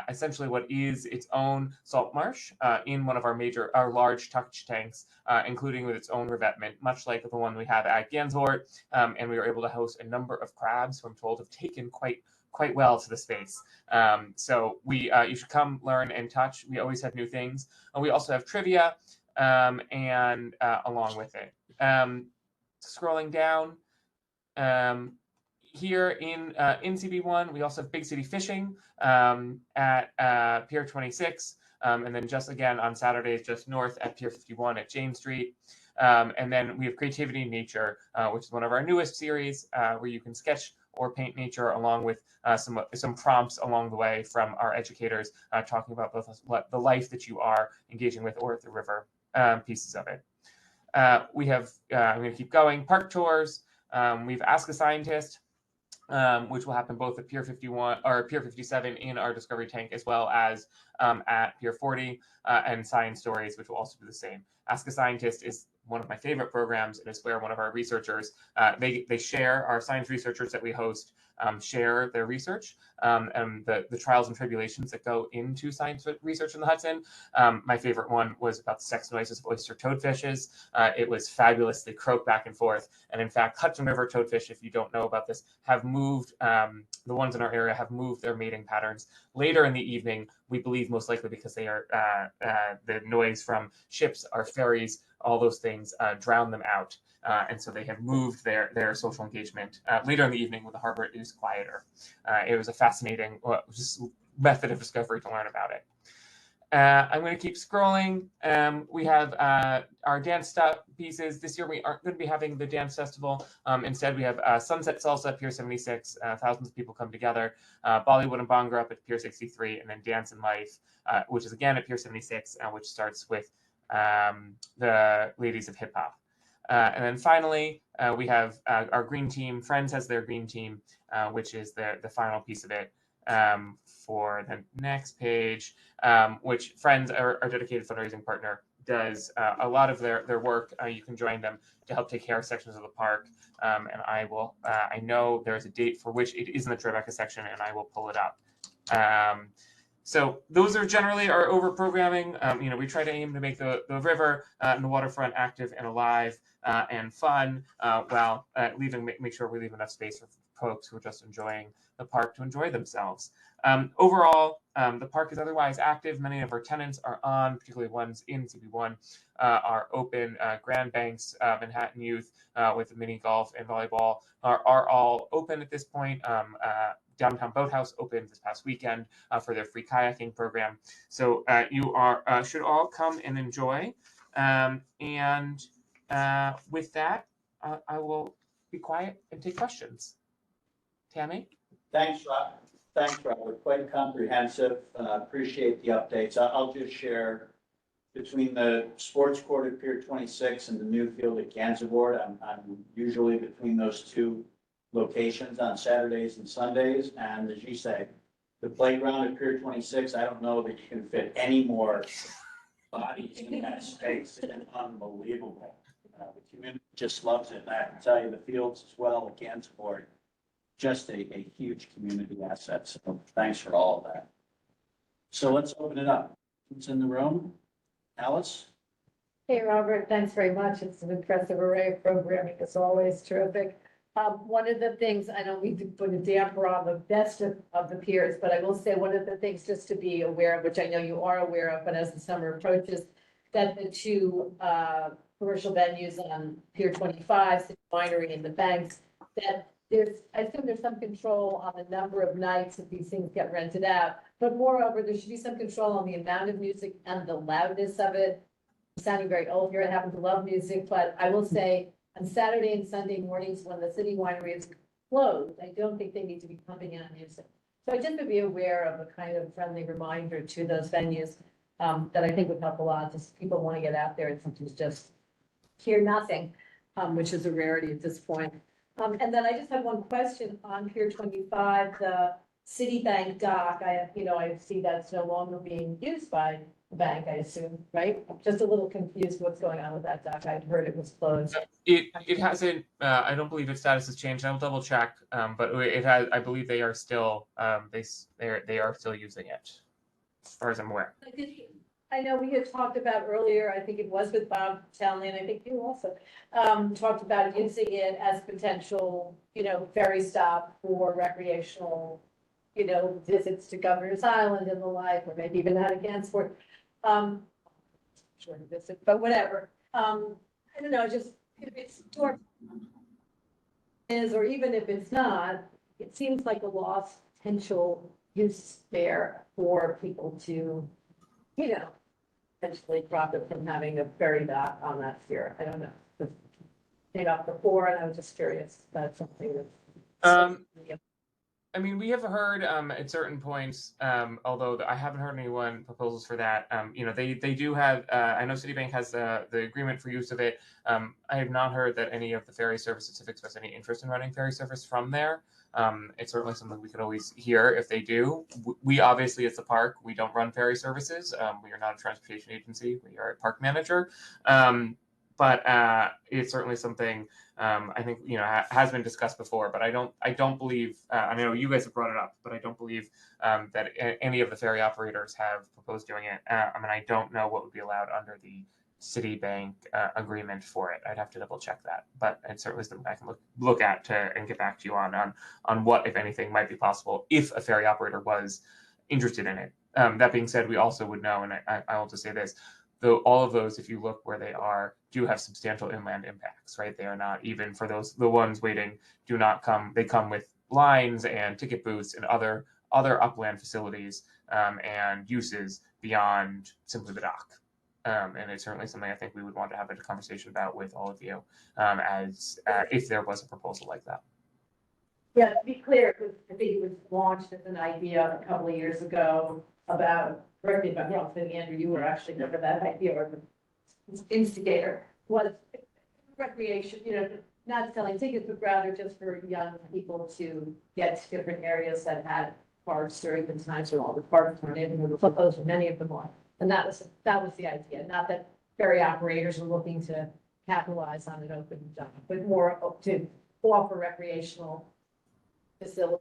essentially what is its own salt marsh in one of our large touch tanks, including with its own revetment, much like the one we have at Gansevoort. And we were able to host a number of crabs who I'm told have taken quite well to the space. So you should come learn and touch. We always have new things. And we also have trivia and along with it. Scrolling down, here in CB1, we also have Big City Fishing at Pier 26. And then just again on Saturdays, just north at Pier 51 at Jane Street. And then we have Creativity in Nature, which is one of our newest series where you can sketch or paint nature along with some prompts along the way from our educators talking about both the life that you are engaging with or at the river pieces of it. We have, I'm going to keep going, park tours. We have Ask a Scientist, which will happen both at Pier 51 or Pier 57 in our Discovery Tank, as well as at Pier 40, and Science Stories, which will also do the same. Ask a Scientist is one of my favorite programs. It is where one of our researchers, they share, our science researchers that we host, share their research and the trials and tribulations that go into science research in the Hudson. My favorite one was about the sex noises of oyster toadfishes. It was fabulous. They croak back and forth. And in fact, Hudson River toadfish, if you don't know about this, have moved, the ones in our area have moved their mating patterns later in the evening, we believe most likely because they are the noise from ships, our ferries, all those things drown them out. And so they have moved their social engagement later in the evening when the harbor is quieter. It was a fascinating method of discovery to learn about it. I'm going to keep scrolling. We have our dance stuff pieces. This year we aren't going to be having the dance festival. Instead, we have Sunset Salsa at Pier 76. Thousands of people come together. Bollywood and Bhangra up at Pier 63, and then Dance and Life, which is again at Pier 76, which starts with the Ladies of Hip Hop. And then finally, we have our green team. Friends has their green team, which is the final piece of it. For the next page, which Friends, our dedicated fundraising partner, does a lot of their work. You can join them to help take care of sections of the park. And I will, I know there's a date for which it is in the Tribeca section, and I will pull it up. So those are generally our over programming. We try to aim to make the river and the waterfront active and alive and fun, while make sure we leave enough space for folks who are just enjoying the park to enjoy themselves. Overall, the park is otherwise active. Many of our tenants are on, particularly ones in CB1, are open. Grand Banks, Manhattan Youth with mini golf and volleyball are all open at this point. Downtown Boathouse opened this past weekend for their free kayaking program. So you should all come and enjoy. And with that, I will be quiet and take questions. Tammy? Thanks, Rob. Thanks, Robert. Quite comprehensive. Appreciate the updates. I'll just share between the sports court at Pier 26 and the new field at Gansevoort. I'm usually between those two locations on Saturdays and Sundays. And as you say, the playground at Pier 26, I don't know that you can fit any more bodies in that space. It's unbelievable. The community just loves it. And I can tell you the fields as well at Gansevoort, just a huge community asset. So thanks for all of that. So let's open it up. Who's in the room? Alice? Hey, Robert, thanks very much. It's an impressive array of programming. It's always terrific. One of the things, I don't mean to put a damper on the best of the peers, but I will say one of the things just to be aware of, which I know you are aware of, but as the summer approaches, that the two commercial venues on Pier 25, City Winery and the Banks, that I assume there's some control on the number of nights that these things get rented out. But moreover, there should be some control on the amount of music and the loudness of it. I'm sounding very old here. I happen to love music, but I will say on Saturday and Sunday mornings when the City Winery is closed, I don't think they need to be pumping out music. So just to be aware of a kind of friendly reminder to those venues that I think would help a lot. Just people want to get out there and sometimes just hear nothing, which is a rarity at this point. And then I just have one question on Pier 25, the Citibank dock. I see that's no longer being used by the bank, I assume, right? I'm just a little confused what's going on with that dock. I'd heard it was closed. It hasn't. I don't believe its status has changed. I'll double check. But it has. I believe they are still. They are still using it, as far as I'm aware. I know we had talked about earlier, I think it was with Bob Townley, and I think you also talked about using it as potential, ferry stop for recreational, visits to Governor's Island and the like, or maybe even out of Gansevoort. Short visit, but whatever. I don't know, just if it's short is, or even if it's not, it seems like a lost potential use there for people to, potentially profit from having a ferry dock on that sphere. I don't know. Paid off before, and I was just curious. That's something that. I mean, we have heard at certain points, although I haven't heard anyone proposals for that. They do have. I know Citibank has the agreement for use of it. I have not heard that any of the ferry services have expressed any interest in running ferry service from there. It's certainly something we could always hear if they do. We obviously, as the park, we don't run ferry services. We are not a transportation agency. We are a park manager. But it's certainly something I think has been discussed before. But I don't believe. I know you guys have brought it up, but I don't believe that any of the ferry operators have proposed doing it. I don't know what would be allowed under the Citibank agreement for it. I'd have to double check that, but it's certainly something I can look at and get back to you on what, if anything, might be possible if a ferry operator was interested in it. That being said, we also would know, and I will just say this, though all of those, if you look where they are, do have substantial inland impacts, right? They are not, even for the ones waiting, do not come, they come with lines and ticket booths and other upland facilities and uses beyond simply the dock. And it's certainly something I think we would want to have a conversation about with all of you as if there was a proposal like that. Yeah, to be clear, because I think it was launched as an idea a couple of years ago about, correct me if I'm wrong, I think Andrew, you were actually never that idea or the instigator, was recreation, not selling tickets, but rather just for young people to get to different areas that had parks during the times when all the parks were neighborhood, those were many of them are. And that was the idea, not that ferry operators are looking to capitalize on an open dock, but more to offer recreational facilities,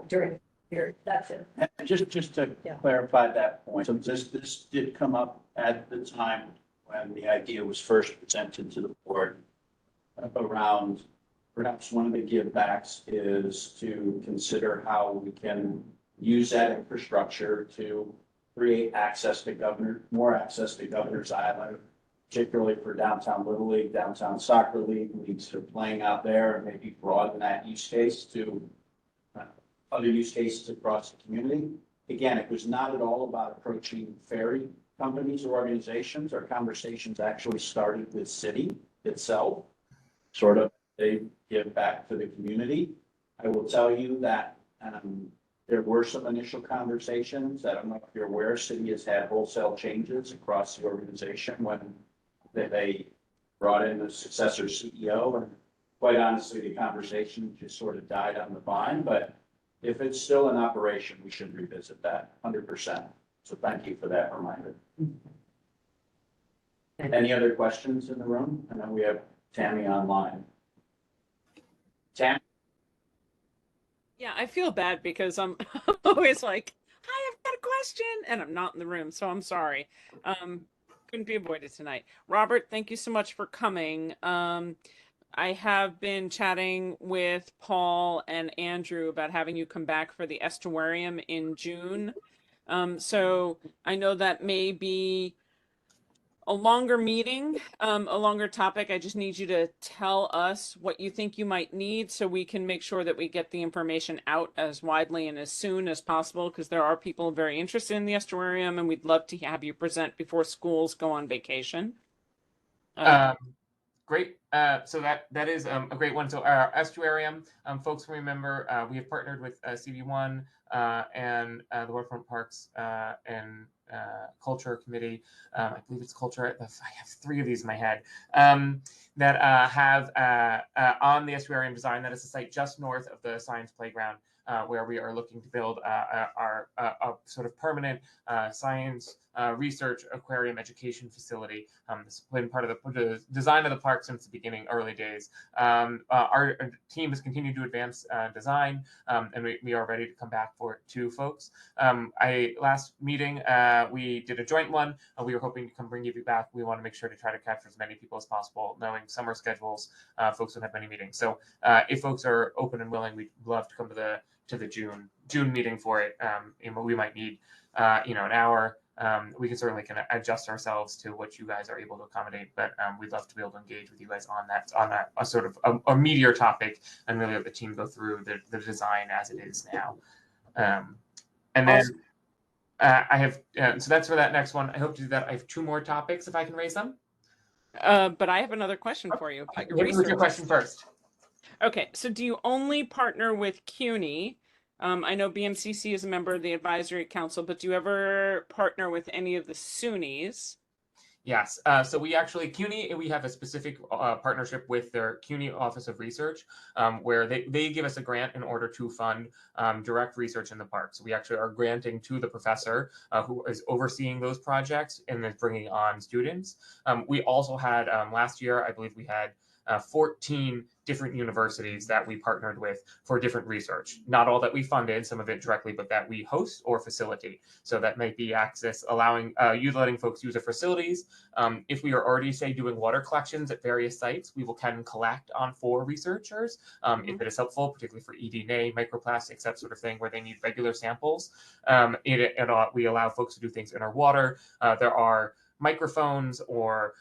during the period. That's it. And just to clarify that point, so this did come up at the time when the idea was first presented to the board around perhaps one of the give backs is to consider how we can use that infrastructure to create more access to Governor's Island, particularly for downtown Little League, downtown Soccer League, leagues that are playing out there, and maybe broaden that use case to other use cases across the community. Again, it was not at all about approaching ferry companies or organizations. Our conversations actually started with city itself, sort of they give back to the community. I will tell you that there were some initial conversations. I don't know if you're aware, city has had wholesale changes across the organization when they brought in a successor CEO, and quite honestly, the conversation just sort of died on the vine. But if it's still in operation, we should revisit that 100%. So thank you for that reminder. Any other questions in the room? I know we have Tammy online. Tammy? Yeah, I feel bad because I'm always like, hi, I've got a question, and I'm not in the room, so I'm sorry. Couldn't be avoided tonight. Robert, thank you so much for coming. I have been chatting with Paul and Andrew about having you come back for the estuarium in June. So I know that may be a longer meeting, a longer topic. I just need you to tell us what you think you might need so we can make sure that we get the information out as widely and as soon as possible, because there are people very interested in the estuarium and we'd love to have you present before schools go on vacation. Great. So that is a great one. So our estuarium, folks remember, we have partnered with CV1 and the Waterfront Parks and Culture Committee. I believe it's Culture. I have 3 of these in my head that have on the estuarium design. That is a site just north of the science playground, where we are looking to build our sort of permanent science research aquarium education facility. This has been part of the design of the park since the beginning, early days. Our team has continued to advance design, and we are ready to come back to folks. Last meeting, we did a joint one. We were hoping to come bring you back. We want to make sure to try to capture as many people as possible, knowing summer schedules, folks don't have many meetings. So if folks are open and willing, we'd love to come to the June meeting for it. We might need an hour. We can certainly adjust ourselves to what you guys are able to accommodate, but we'd love to be able to engage with you guys on that a sort of a meatier topic, and really let the team go through the design as it is now. And then I have so that's for that next one. I hope to do that. I have 2 more topics if I can raise them. But I have another question for you. What's your question first? Okay, so do you only partner with CUNY? I know BMCC is a member of the advisory council, but do you ever partner with any of the SUNYs? Yes. So we actually, CUNY, we have a specific partnership with their CUNY Office of Research, where they give us a grant in order to fund direct research in the park. So we actually are granting to the professor who is overseeing those projects and then bringing on students. We also had, last year, I believe we had 14 different universities that we partnered with for different research. Not all that we funded, some of it directly, but that we host or facilitate. So that might be access, allowing letting folks use our facilities. If we are already, say, doing water collections at various sites, we will can collect on for researchers if it is helpful, particularly for EDNA, microplastics, that sort of thing, where they need regular samples. We allow folks to do things in our water. There are microphones or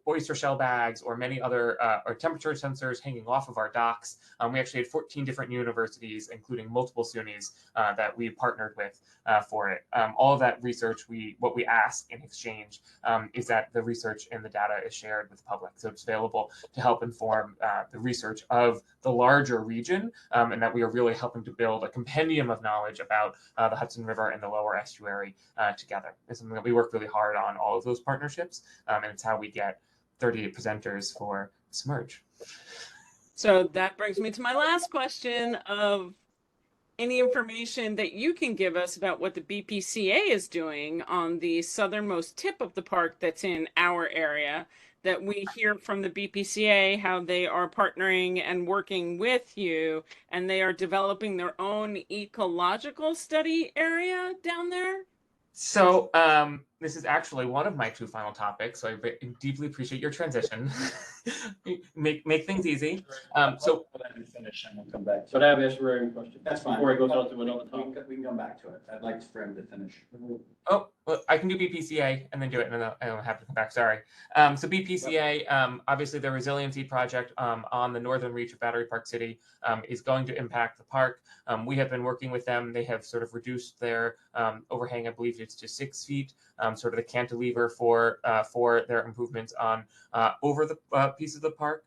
oyster shell bags or many other or temperature sensors hanging off of our docks. We actually had 14 different universities, including multiple SUNYs, that we partnered with for it. All of that research, what we ask in exchange is that the research and the data is shared with the public. So it's available to help inform the research of the larger region, and that we are really helping to build a compendium of knowledge about the Hudson River and the lower estuary together. It's something that we work really hard on, all of those partnerships, and it's how we get 38 presenters for Submerge. So that brings me to my last question of any information that you can give us about what the BPCA is doing on the southernmost tip of the park that's in our area, that we hear from the BPCA how they are partnering and working with you, and they are developing their own ecological study area down there? So this is actually one of my 2 final topics, so I deeply appreciate your transition. make things easy. So let me finish and we'll come back to But I have an estuarium question. That's fine. Before I go on to another topic. We can come back to it. I'd like for him to finish. Oh, well, I can do BPCA and then do it, and then I'll have to come back. Sorry. So BPCA, obviously the resiliency project on the northern reach of Battery Park City is going to impact the park. We have been working with them. They have sort of reduced their overhang, I believe it's to 6 feet, sort of the cantilever for their improvements on over the piece of the park.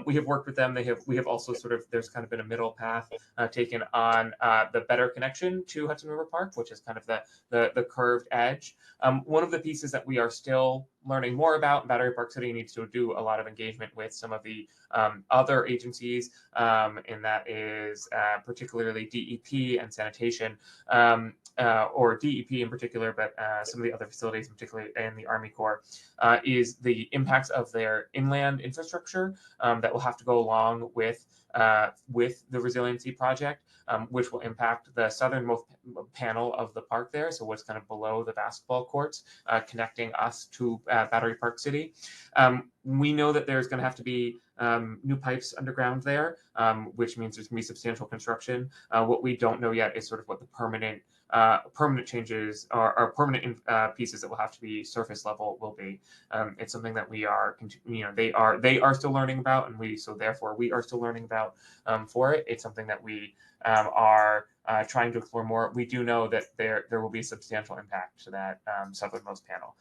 We have worked with them. We have also sort of, there's kind of been a middle path taken on the better connection to Hudson River Park, which is kind of the curved edge. One of the pieces that we are still learning more about, Battery Park City needs to do a lot of engagement with some of the other agencies, and that is particularly DEP and sanitation, or DEP in particular, but some of the other facilities, particularly in the Army Corps, is the impacts of their inland infrastructure that will have to go along with the resiliency project, which will impact the southernmost panel of the park there. So what's kind of below the basketball courts, connecting us to Battery Park City. We know that there's going to have to be new pipes underground there, which means there's going to be substantial construction. What we don't know yet is sort of what the permanent changes or permanent pieces that will have to be surface level will be. It's something that we are, they are still learning about, and so therefore we are still learning about for it. It's something that we are trying to explore more. We do know that there will be a substantial impact to that southernmost panel.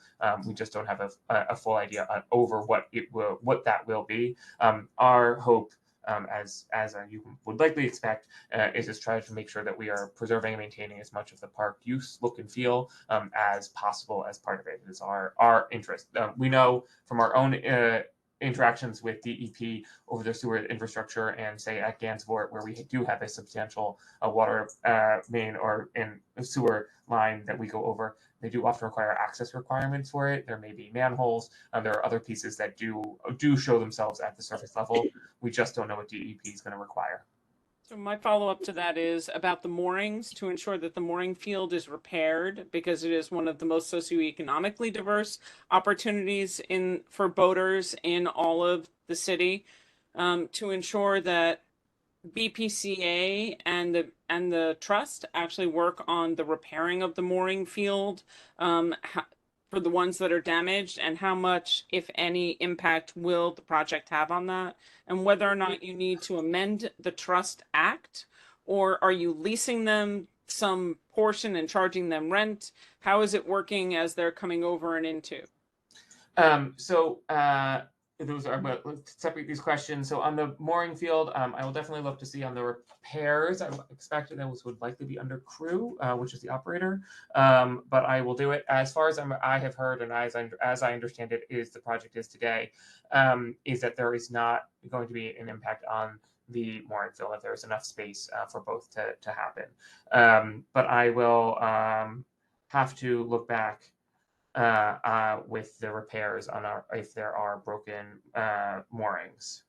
We just don't have a full idea over what that will be. Our hope, as you would likely expect, is just try to make sure that we are preserving and maintaining as much of the park use, look, and feel as possible as part of it. It is our interest. We know from our own interactions with DEP over their sewer infrastructure, and say at Gansevoort, where we do have a substantial water main or in sewer line that we go over, they do often require access requirements for it. There may be manholes. There are other pieces that do show themselves at the surface level. We just don't know what DEP is going to require. So my follow-up to that is about the moorings, to ensure that the mooring field is repaired, because it is one of the most socioeconomically diverse opportunities for boaters in all of the city, to ensure that BPCA and the trust actually work on the repairing of the mooring field for the ones that are damaged, and how much, if any, impact will the project have on that, and whether or not you need to amend the Trust Act, or are you leasing them some portion and charging them rent? How is it working as they're coming over and into? Those are, but let's separate these questions. So on the mooring field, I will definitely look to see on the repairs. I expect those would likely be under crew, which is the operator. But I will do it. As far as I have heard, and as I understand it, is the project is today, is that there is not going to be an impact on the mooring field, if there is enough space for both to happen. But I will have to look back with the repairs on if there are broken moorings.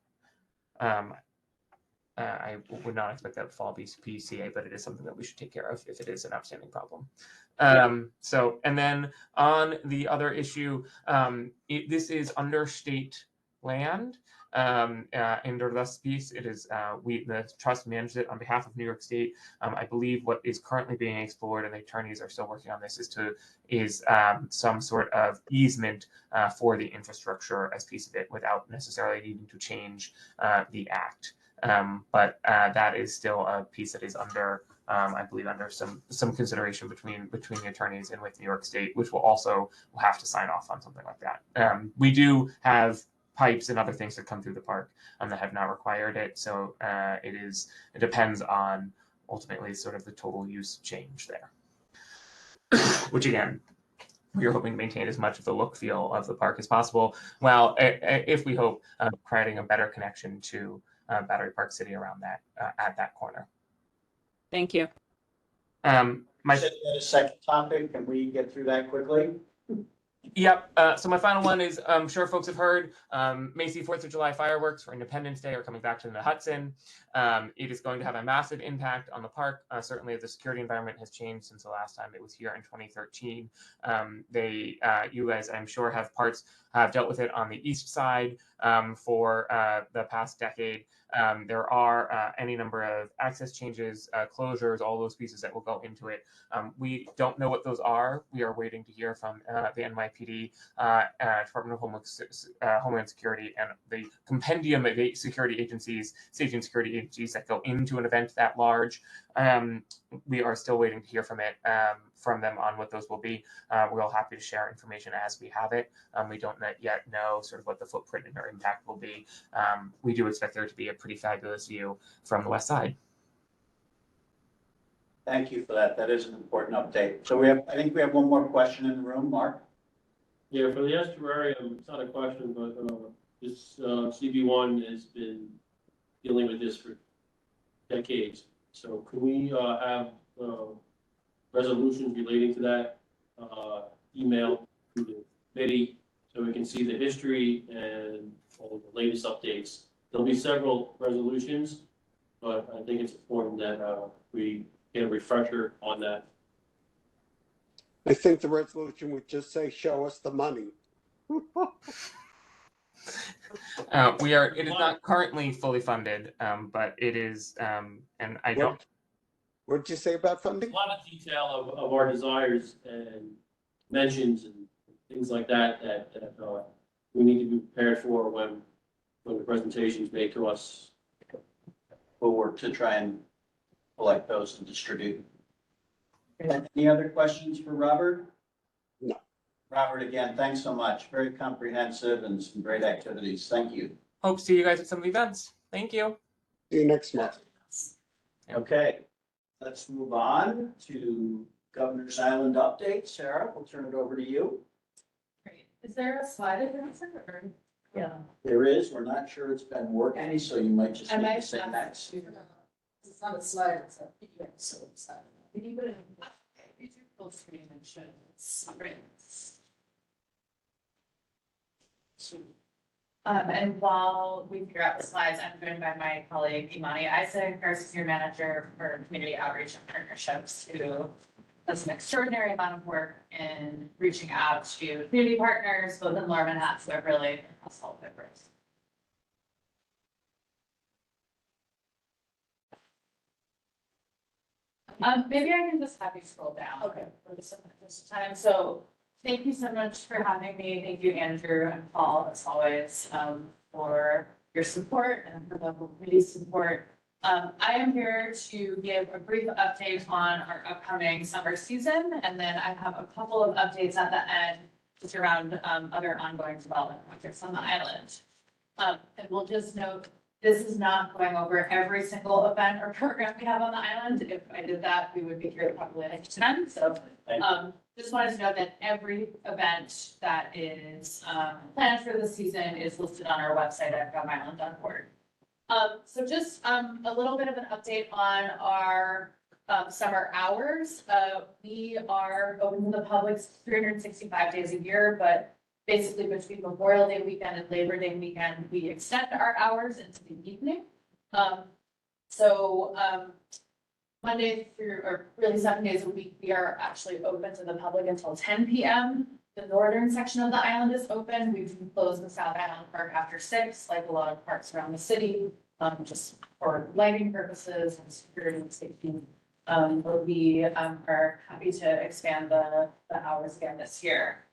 I would not expect that to fall BPCA, but it is something that we should take care of if it is an outstanding problem. So, and then on the other issue, this is under state land. Under this piece, it is the trust manages it on behalf of New York State. I believe what is currently being explored, and the attorneys are still working on this, is some sort of easement for the infrastructure as piece of it, without necessarily needing to change the act. But that is still a piece that is under, I believe, under some consideration between the attorneys and with New York State, which will have to sign off on something like that. We do have pipes and other things that come through the park that have not required it. So it depends on ultimately sort of the total use change there, which again, we are hoping to maintain as much of the look feel of the park as possible. Well, if we hope creating a better connection to Battery Park City around that at that corner. Thank you. A second topic, can we get through that quickly? Yep. So my final one is, I'm sure folks have heard, Macy 4th of July fireworks for Independence Day are coming back to the Hudson. It is going to have a massive impact on the park. Certainly, the security environment has changed since the last time it was here in 2013. You guys, I'm sure, have dealt with it on the east side for the past decade. There are any number of access changes, closures, all those pieces that will go into it. We don't know what those are. We are waiting to hear from the NYPD, Department of Homeland Security, and the compendium of security agencies, safety and security agencies that go into an event that large. We are still waiting to hear from them on what those will be. We're all happy to share information as we have it. We don't yet know sort of what the footprint and their impact will be. We do expect there to be a pretty fabulous view from the west side. Thank you for that. That is an important update. So I think we have one more question in the room, Mark. Yeah, for the estuarium, it's not a question, but this CB1 has been dealing with this for decades. So can we have resolutions relating to that email to the committee so we can see the history and all the latest updates? There'll be several resolutions, but I think it's important that we get a refresher on that. I think the resolution would just say, show us the money. It is not currently fully funded, but it is, and I don't. What did you say about funding? A lot of detail of our desires and mentions and things like that we need to be prepared for when the presentation is made to us. We'll work to try and collect those and distribute. Any other questions for Robert? No. Robert, again, thanks so much. Very comprehensive and some great activities. Thank you. Hope to see you guys at some of the events. Thank you. See you next month. Okay, let's move on to Governor's Island update. Sarah, we'll turn it over to you. Great. Is there a slide advance or? Yeah. There is. We're not sure it's been working, so you might just I need to might say have next. to- It's not a slide, it's a video, so it's not. Can you put it in? You do full screen and show it's great. And while we figure out the slides, I'm joined by my colleague Imani Isaac, our senior manager for community outreach and partnerships, who does an extraordinary amount of work in reaching out to community partners, both in Lower Manhattan, but really across all Clippers. Maybe I can just have you scroll down. Okay. For this time. So thank you so much for having me. Thank you, Andrew and Paul, as always, for your support and for the committee's support. I am here to give a brief update on our upcoming summer season, and then I have a couple of updates at the end just around other ongoing development projects on the island. And we'll just note, this is not going over every single event or program we have on the island. If I did that, we would be here probably at 10. So just wanted to note that every event that is planned for the season is listed on our website at govisland.org. So just a little bit of an update on our summer hours. We are open to the public 365 days a year, but basically between Memorial Day weekend and Labor Day weekend, we extend our hours into the evening. Monday through, or really 7 days a week, we are actually open to the public until 10 p.m. The northern section of the island is open. We've closed the South Island Park after 6, like a lot of parks around the city, just for lighting purposes and security and safety. But we are happy to expand the hours again this year.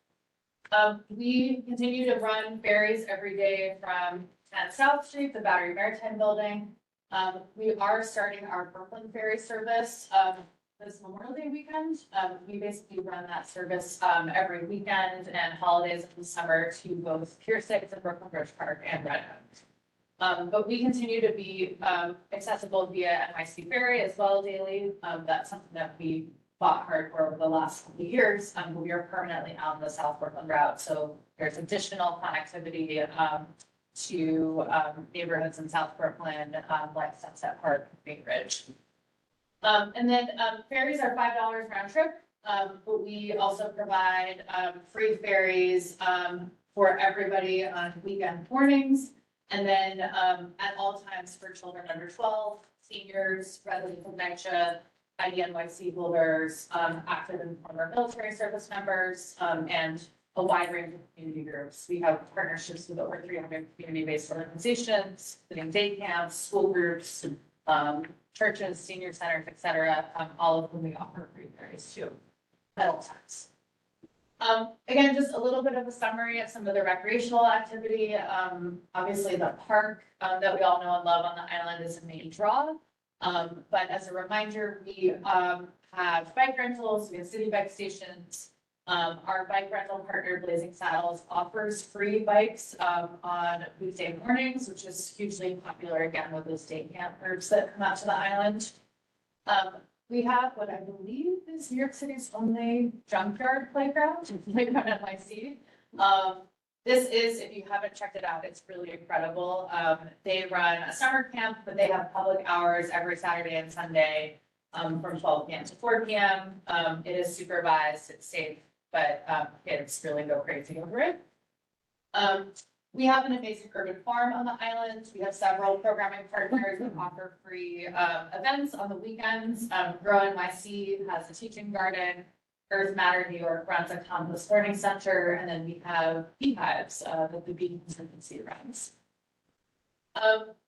We continue to run ferries every day from 10 South Street, the Battery Maritime Building. We are starting our Brooklyn ferry service this Memorial Day weekend. We basically run that service every weekend and holidays in the summer to both Pier 6 and Brooklyn Bridge Park and Red Hook. But we continue to be accessible via NYC Ferry as well daily. That's something that we fought hard for over the last couple of years. But we are permanently on the South Brooklyn route, so there's additional connectivity to neighborhoods in South Brooklyn, like Sunset Park, Bay Ridge. And then ferries are $5 round trip. but we also provide, free ferries, for everybody on weekend mornings. And then, at all times for children under 12, seniors, residents of dementia, IDNYC holders, active and former military service members, and a wide range of community groups. We have partnerships with over 300 community-based organizations, including day camps, school groups, churches, senior centers, et cetera, all of whom we offer free ferries to at all times. Again, just a little bit of a summary of some of the recreational activity. Obviously the park, that we all know and love on the island is a main draw. But as a reminder, we, have bike rentals, we have city bike stations. Our bike rental partner Blazing Saddles offers free bikes, on weekday mornings, which is hugely popular again with those day campers that come out to the island. We have what I believe is New York City's only junkyard playground, playground NYC. This is, if you haven't checked it out, it's really incredible. They run a summer camp, but they have public hours every Saturday and Sunday, from 12 p.m. to 4 p.m. It is supervised, it's safe, but kids really go crazy over it. We have an amazing urban farm on the island. We have several programming partners that offer free events on the weekends. Grow NYC has a teaching garden. Earth Matter New York runs a compost learning center, and then we have beehives that the Bee Conservancy runs.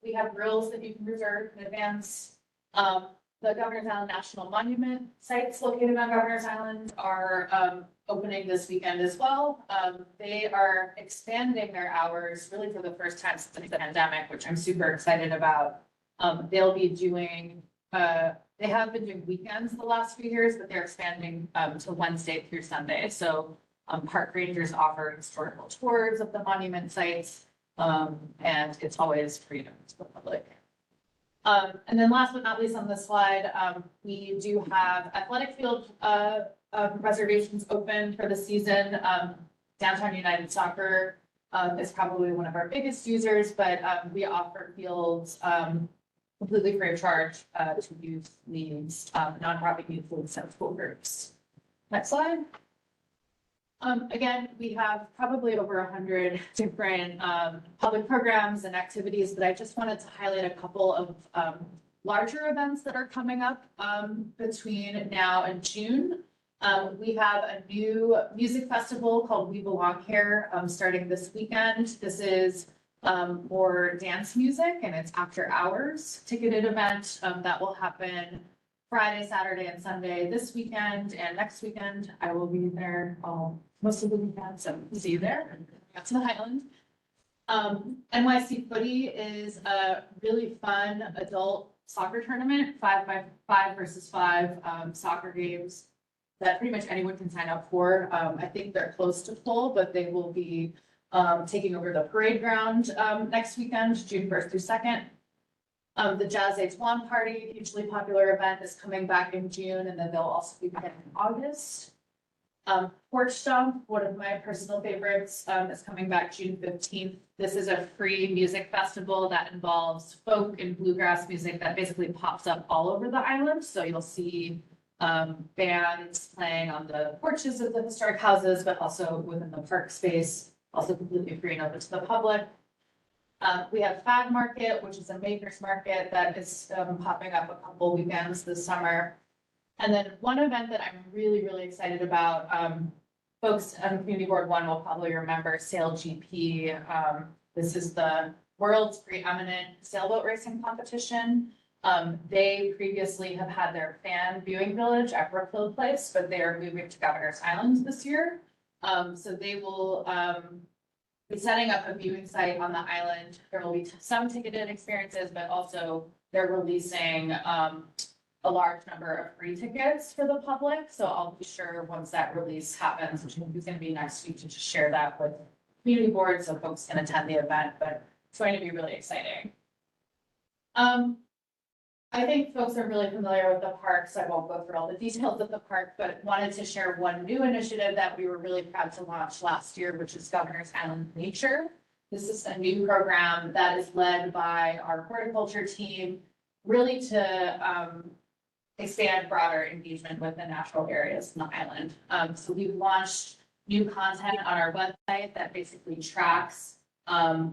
We have grills that you can reserve in advance. The Governor's Island National Monument sites located on Governor's Island are opening this weekend as well. They are expanding their hours really for the first time since the pandemic, which I'm super excited about. They'll be doing, they have been doing weekends the last few years, but they're expanding to Wednesday through Sunday. So park rangers offer historical tours of the monument sites, and it's always free to the public. And then last but not least on this slide, we do have athletic field reservations open for the season. Downtown United Soccer is probably one of our biggest users, but we offer fields completely free of charge to youth leagues, nonprofit youth leagues and school groups. Next slide. Again, we have probably over 100 different public programs and activities, but I just wanted to highlight a couple of larger events that are coming up between now and June. We have a new music festival called We Belong Here starting this weekend. This is more dance music and it's after hours ticketed event that will happen Friday, Saturday, and Sunday this weekend and next weekend. I will be there most of the weekend, so see you there. Out to the Highland. NYC Footy is a really fun adult soccer tournament, 5x5 versus 5 soccer games that pretty much anyone can sign up for. I think they're close to full, but they will be taking over the parade ground next weekend, June 1st through 2nd. The Jazz Age Lawn Party, hugely popular event, is coming back in June, and then they'll also be back in August. Porch Stomp, one of my personal favorites, is coming back June 15th. This is a free music festival that involves folk and bluegrass music that basically pops up all over the island. So you'll see bands playing on the porches of the historic houses, but also within the park space, also completely free and open to the public. We have Fag Market, which is a makers market that is popping up a couple weekends this summer. And then one event that I'm really, really excited about, folks on Community Board 1 will probably remember Sail GP. This is the world's preeminent sailboat racing competition. They previously have had their fan viewing village at Brookfield Place, but they are moving to Governor's Island this year. So they will be setting up a viewing site on the island. There will be some ticketed experiences, but also they're releasing a large number of free tickets for the public. So I'll be sure once that release happens, which is going to be next week, to just share that with community boards so folks can attend the event, but it's going to be really exciting. I think folks are really familiar with the park, so I won't go through all the details of the park, but wanted to share one new initiative that we were really proud to launch last year, which is Governor's Island Nature. This is a new program that is led by our horticulture team, really to expand broader engagement with the natural areas in the island. So we've launched new content on our website that basically tracks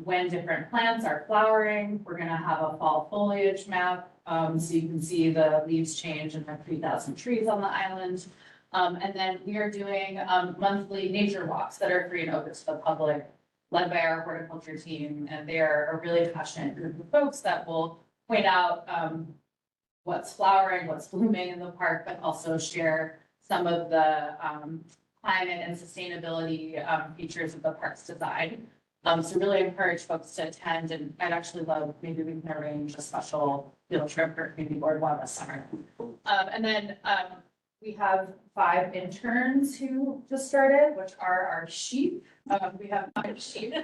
when different plants are flowering. We're gonna have a fall foliage map, so you can see the leaves change and the 3,000 trees on the island. And then we are doing monthly nature walks that are free and open to the public, led by our horticulture team, and they are a really passionate group of folks that will point out what's flowering, what's blooming in the park, but also share some of the climate and sustainability features of the park's design. So really encourage folks to attend, and I'd actually love, maybe we can arrange a special field trip for community board one this summer. And then we have 5 interns who just started, which are our sheep. We have 5 sheep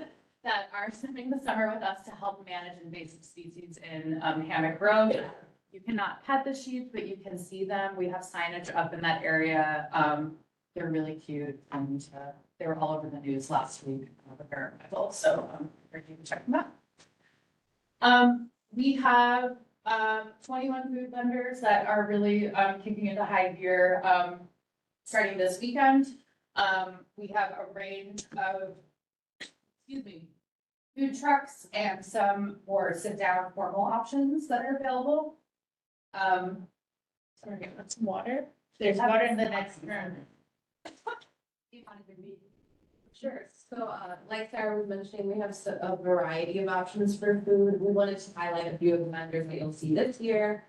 that are spending the summer with us to help manage invasive species in Hammock Grove. You cannot pet the sheep, but you can see them. We have signage up in that area. They're really cute, and they were all over the news last week with their arrival, so encourage you to check them out. We have 21 food vendors that are really kicking into high gear starting this weekend. We have a range of, food trucks and some more sit-down formal options that are available. Sorry, get some water. There's water in the next room. Sure. So, like Sarah was mentioning, we have a variety of options for food. We wanted to highlight a few of the vendors that you'll see this year.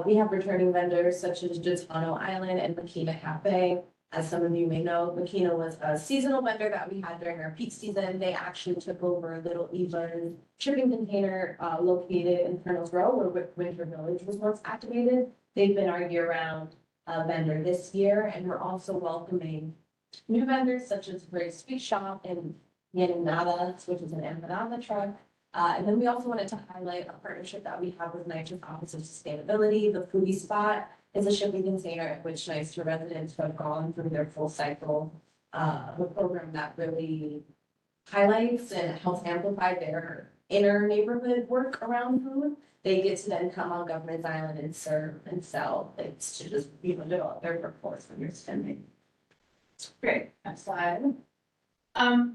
We have returning vendors such as Gitano Island and Makina Cafe. As some of you may know, Makina was a seasonal vendor that we had during our peak season. They actually took over Little Eva's shipping container located in Colonel's Row, where Winter Village was once activated. They've been our year-round vendor this year, and we're also welcoming new vendors such as Very Sweet Shop and Yaninadas, which is an empanada truck. And then we also wanted to highlight a partnership that we have with NYCHA's Office of Sustainability. The Foodie Spot is a shipping container at which NYCHA residents who have gone through their full cycle, a program that really highlights and helps amplify their inner neighborhood work around food. They get to then come on Governance Island and serve and sell things to just, develop their workforce when you're spending. Great, next slide.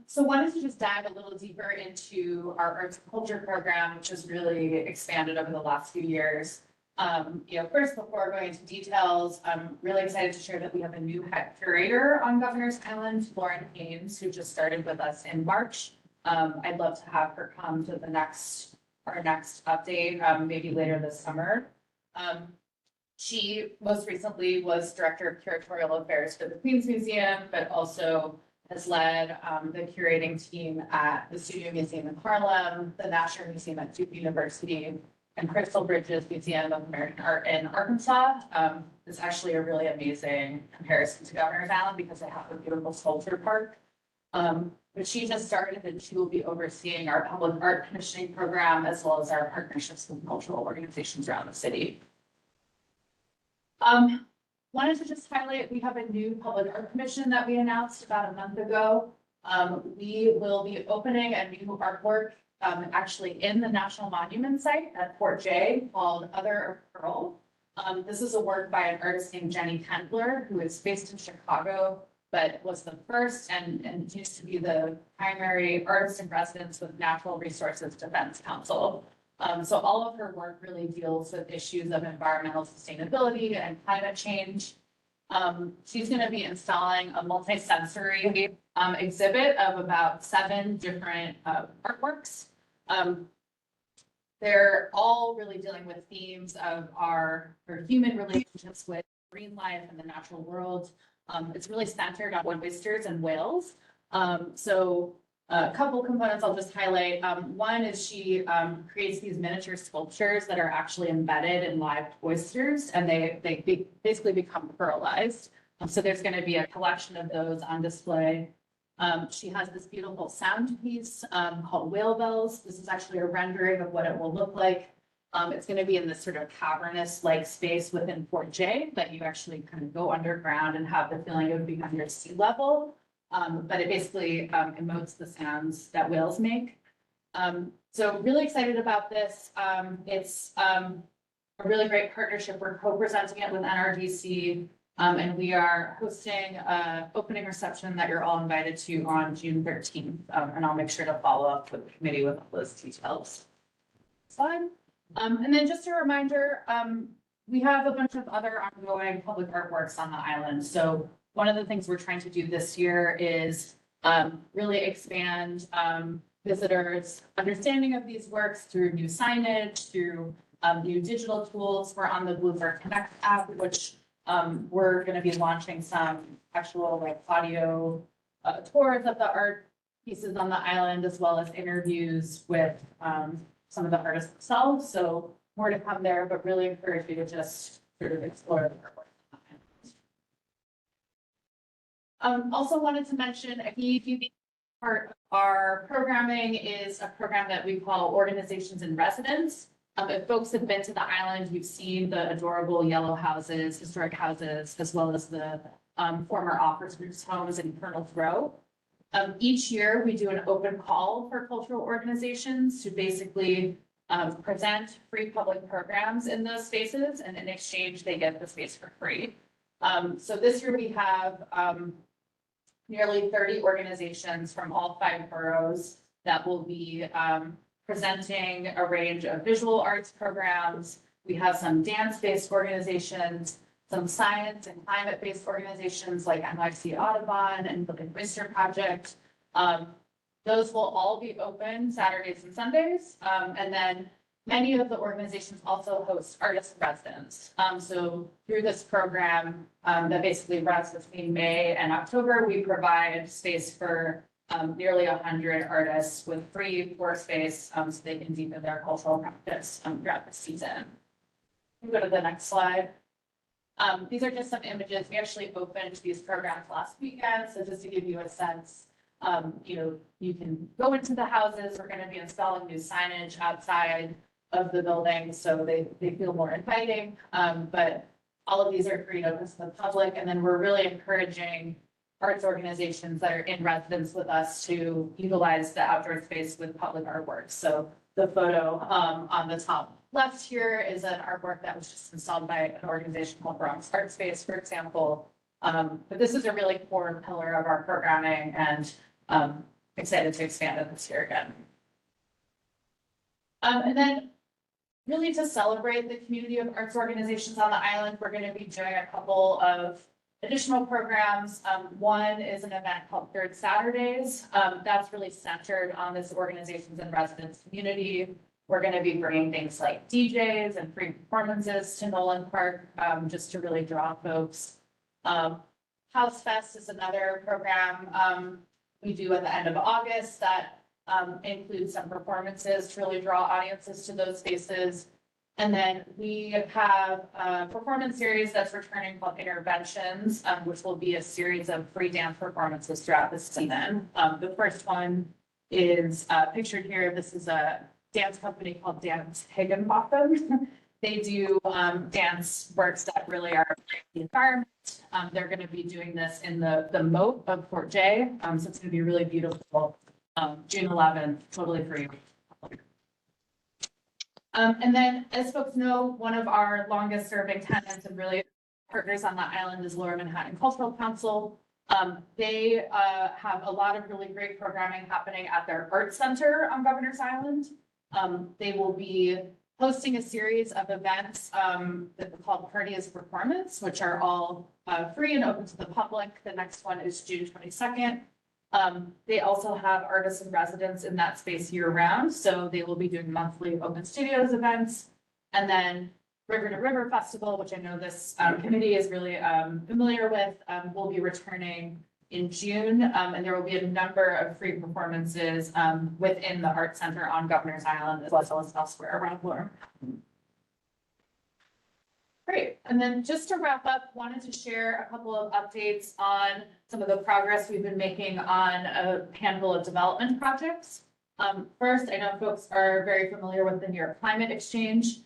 So wanted to just dive a little deeper into our arts and culture program, which has really expanded over the last few years. First, before going into details, I'm really excited to share that we have a new head curator on Governor's Island, Lauren Haynes, who just started with us in March. I'd love to have her come to our next update, maybe later this summer. She most recently was Director of Curatorial Affairs for the Queens Museum, but also has led the curating team at the Studio Museum in Harlem, the National Museum at Duke University, and Crystal Bridges Museum of American Art in Arkansas. It's actually a really amazing comparison to Governor's Island because they have a beautiful sculpture park. But she just started and she will be overseeing our public art commissioning program as well as our partnerships with cultural organizations around the city. Wanted to just highlight, we have a new public art commission that we announced about a month ago. We will be opening a new artwork actually in the National Monument site at Fort Jay called Other of Pearl. This is a work by an artist named Jenny Kendler, who is based in Chicago, but was the first and used to be the primary artist in residence with Natural Resources Defense Council. So all of her work really deals with issues of environmental sustainability and climate change. She's going to be installing a multi-sensory exhibit of about 7 different artworks. They're all really dealing with themes of our human relationships with marine life and the natural world. It's really centered on oysters and whales. So a couple components I'll just highlight. One is she creates these miniature sculptures that are actually embedded in live oysters, and they basically become pearlized. So there's going to be a collection of those on display. She has this beautiful sound piece called Whale Bells. This is actually a rendering of what it will look like. It's going to be in this sort of cavernous-like space within Fort Jay that you actually kind of go underground and have the feeling it would be under sea level. But it basically emotes the sounds that whales make. So really excited about this. It's a really great partnership. We're co-presenting it with NRDC. And we are hosting an opening reception that you're all invited to on June 13th. And I'll make sure to follow up with the committee with all those details. Slide. And then just a reminder, we have a bunch of other ongoing public artworks on the island. So one of the things we're trying to do this year is really expand visitors' understanding of these works through new signage, through new digital tools. We're on the Bloomberg Connect app, which we're going to be launching some actual like audio tours of the art pieces on the island, as well as interviews with some of the artists themselves. So more to come there, but really encourage you to just sort of explore the artwork. Also wanted to mention a key part of our programming is a program that we call Organizations in Residence. If folks have been to the island, you've seen the adorable yellow houses, historic houses, as well as the former officers' homes in Colonel's Row. Each year, we do an open call for cultural organizations to basically present free public programs in those spaces, and in exchange, they get the space for free. So this year, we have nearly 30 organizations from all 5 boroughs that will be presenting a range of visual arts programs. We have some dance-based organizations, some science and climate-based organizations like NYC Audubon and the Oyster Project. Those will all be open Saturdays and Sundays. And then many of the organizations also host artist residents. So through this program that basically runs between May and October, we provide space for nearly 100 artists with free workspace so they can deepen their cultural practice throughout the season. We go to the next slide. These are just some images. We actually opened these programs last weekend. So just to give you a sense, you can go into the houses. We're going to be installing new signage outside of the building so they feel more inviting. But all of these are free to open to the public. And then we're really encouraging arts organizations that are in residence with us to utilize the outdoor space with public artwork. So the photo on the top left here is an artwork that was just installed by an organization called Bronx Art Space, for example. But this is a really core pillar of our programming, and excited to expand it this year again. And then really to celebrate the community of arts organizations on the island, we're going to be doing a couple of additional programs. One is an event called Third Saturdays. That's really centered on this organizations and residents community. We're going to be bringing things like DJs and free performances to Nolan Park, just to really draw folks. House Fest is another program we do at the end of August that includes some performances to really draw audiences to those spaces. And then we have a performance series that's returning called Interventions, which will be a series of free dance performances throughout the season. The first one is pictured here. This is a dance company called Dance Higginbotham. They do dance works that really are the environment. They're going to be doing this in the moat of Fort Jay. So it's going to be really beautiful. June 11th, totally free. And then, as folks know, one of our longest serving tenants and really partners on the island is Lower Manhattan Cultural Council. They have a lot of really great programming happening at their art center on Governor's Island. They will be hosting a series of events that are called Parties Performance, which are all free and open to the public. The next one is June 22nd. They also have artists in residence in that space year round. So they will be doing monthly open studios events. And then River to River Festival, which I know this committee is really familiar with, will be returning in June. And there will be a number of free performances within the Art Center on Governor's Island, as well as elsewhere around Florida. Great. And then just to wrap up, wanted to share a couple of updates on some of the progress we've been making on a handful of development projects. First, I know folks are very familiar with the New York Climate Exchange.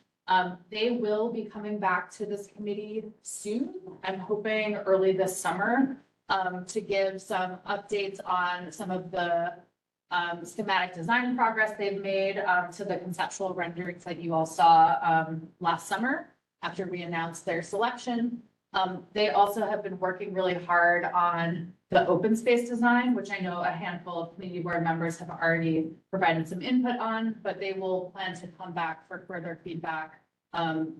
They will be coming back to this committee soon. I'm hoping early this summer to give some updates on some of the schematic design progress they've made, to the conceptual renderings that you all saw, last summer after we announced their selection. They also have been working really hard on the open space design, which I know a handful of community board members have already provided some input on, but they will plan to come back for further feedback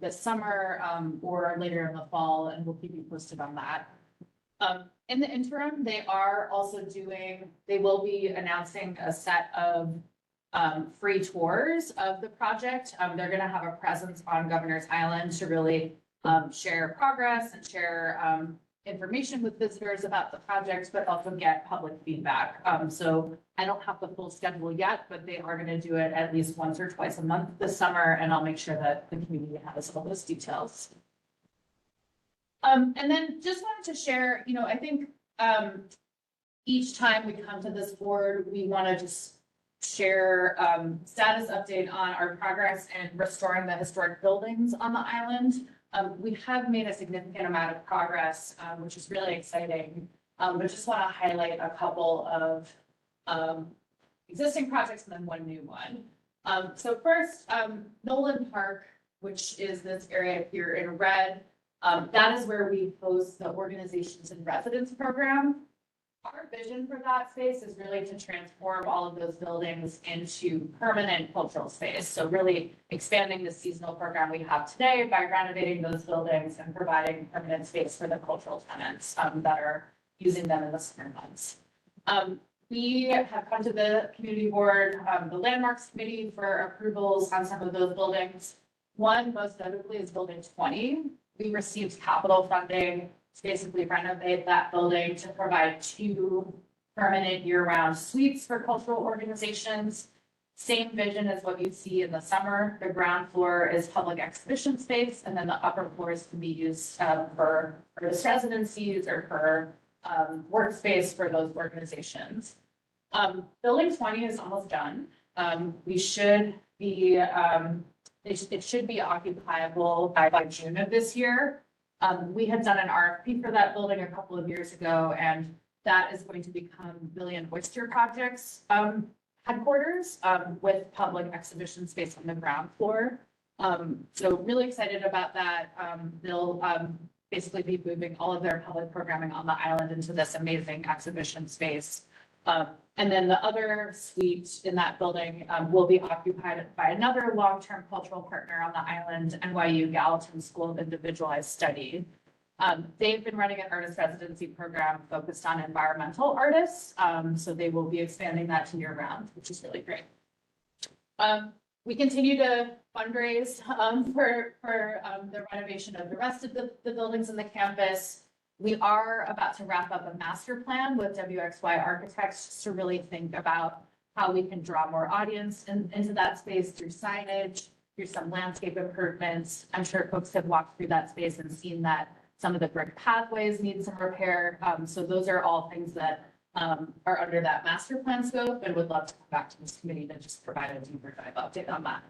this summer or later in the fall, and we'll keep you posted on that. In the interim, they will be announcing a set of free tours of the project. They're going to have a presence on Governor's Island to really share progress and share information with visitors about the project, but also get public feedback. So I don't have the full schedule yet, but they are going to do it at least once or twice a month this summer, and I'll make sure that the community has all those details. And then just wanted to share, I think each time we come to this board, we want to just share status update on our progress in restoring the historic buildings on the island. We have made a significant amount of progress, which is really exciting, but just want to highlight a couple of existing projects and then one new one. So first, Nolan Park, which is this area here in red, that is where we host the Organizations in Residence program. Our vision for that space is really to transform all of those buildings into permanent cultural space. So really expanding the seasonal program we have today by renovating those buildings and providing permanent space for the cultural tenants that are using them in the summer months. We have come to the community board, the landmarks committee for approvals on some of those buildings. One most notably is building 20. We received capital funding to basically renovate that building to provide 2 permanent year-round suites for cultural organizations. Same vision as what you see in the summer. The ground floor is public exhibition space, and then the upper floors can be used for artist residencies or for workspace for those organizations. Building 20 is almost done. We should be it should be occupiable by June of this year. We had done an RFP for that building a couple of years ago, and that is going to become Billy and Oyster Project's headquarters with public exhibition space on the ground floor. So really excited about that. They'll basically be moving all of their public programming on the island into this amazing exhibition space. And then the other suite in that building will be occupied by another long-term cultural partner on the island, NYU Gallatin School of Individualized Study. They've been running an artist residency program focused on environmental artists. So they will be expanding that to year-round, which is really great. We continue to fundraise for the renovation of the rest of the buildings in the campus. We are about to wrap up a master plan with WXY Architects to really think about how we can draw more audience into that space through signage, through some landscape improvements. I'm sure folks have walked through that space and seen that some of the brick pathways need some repair. So those are all things that are under that master plan scope, and would love to come back to this committee to just provide a deeper dive update on that.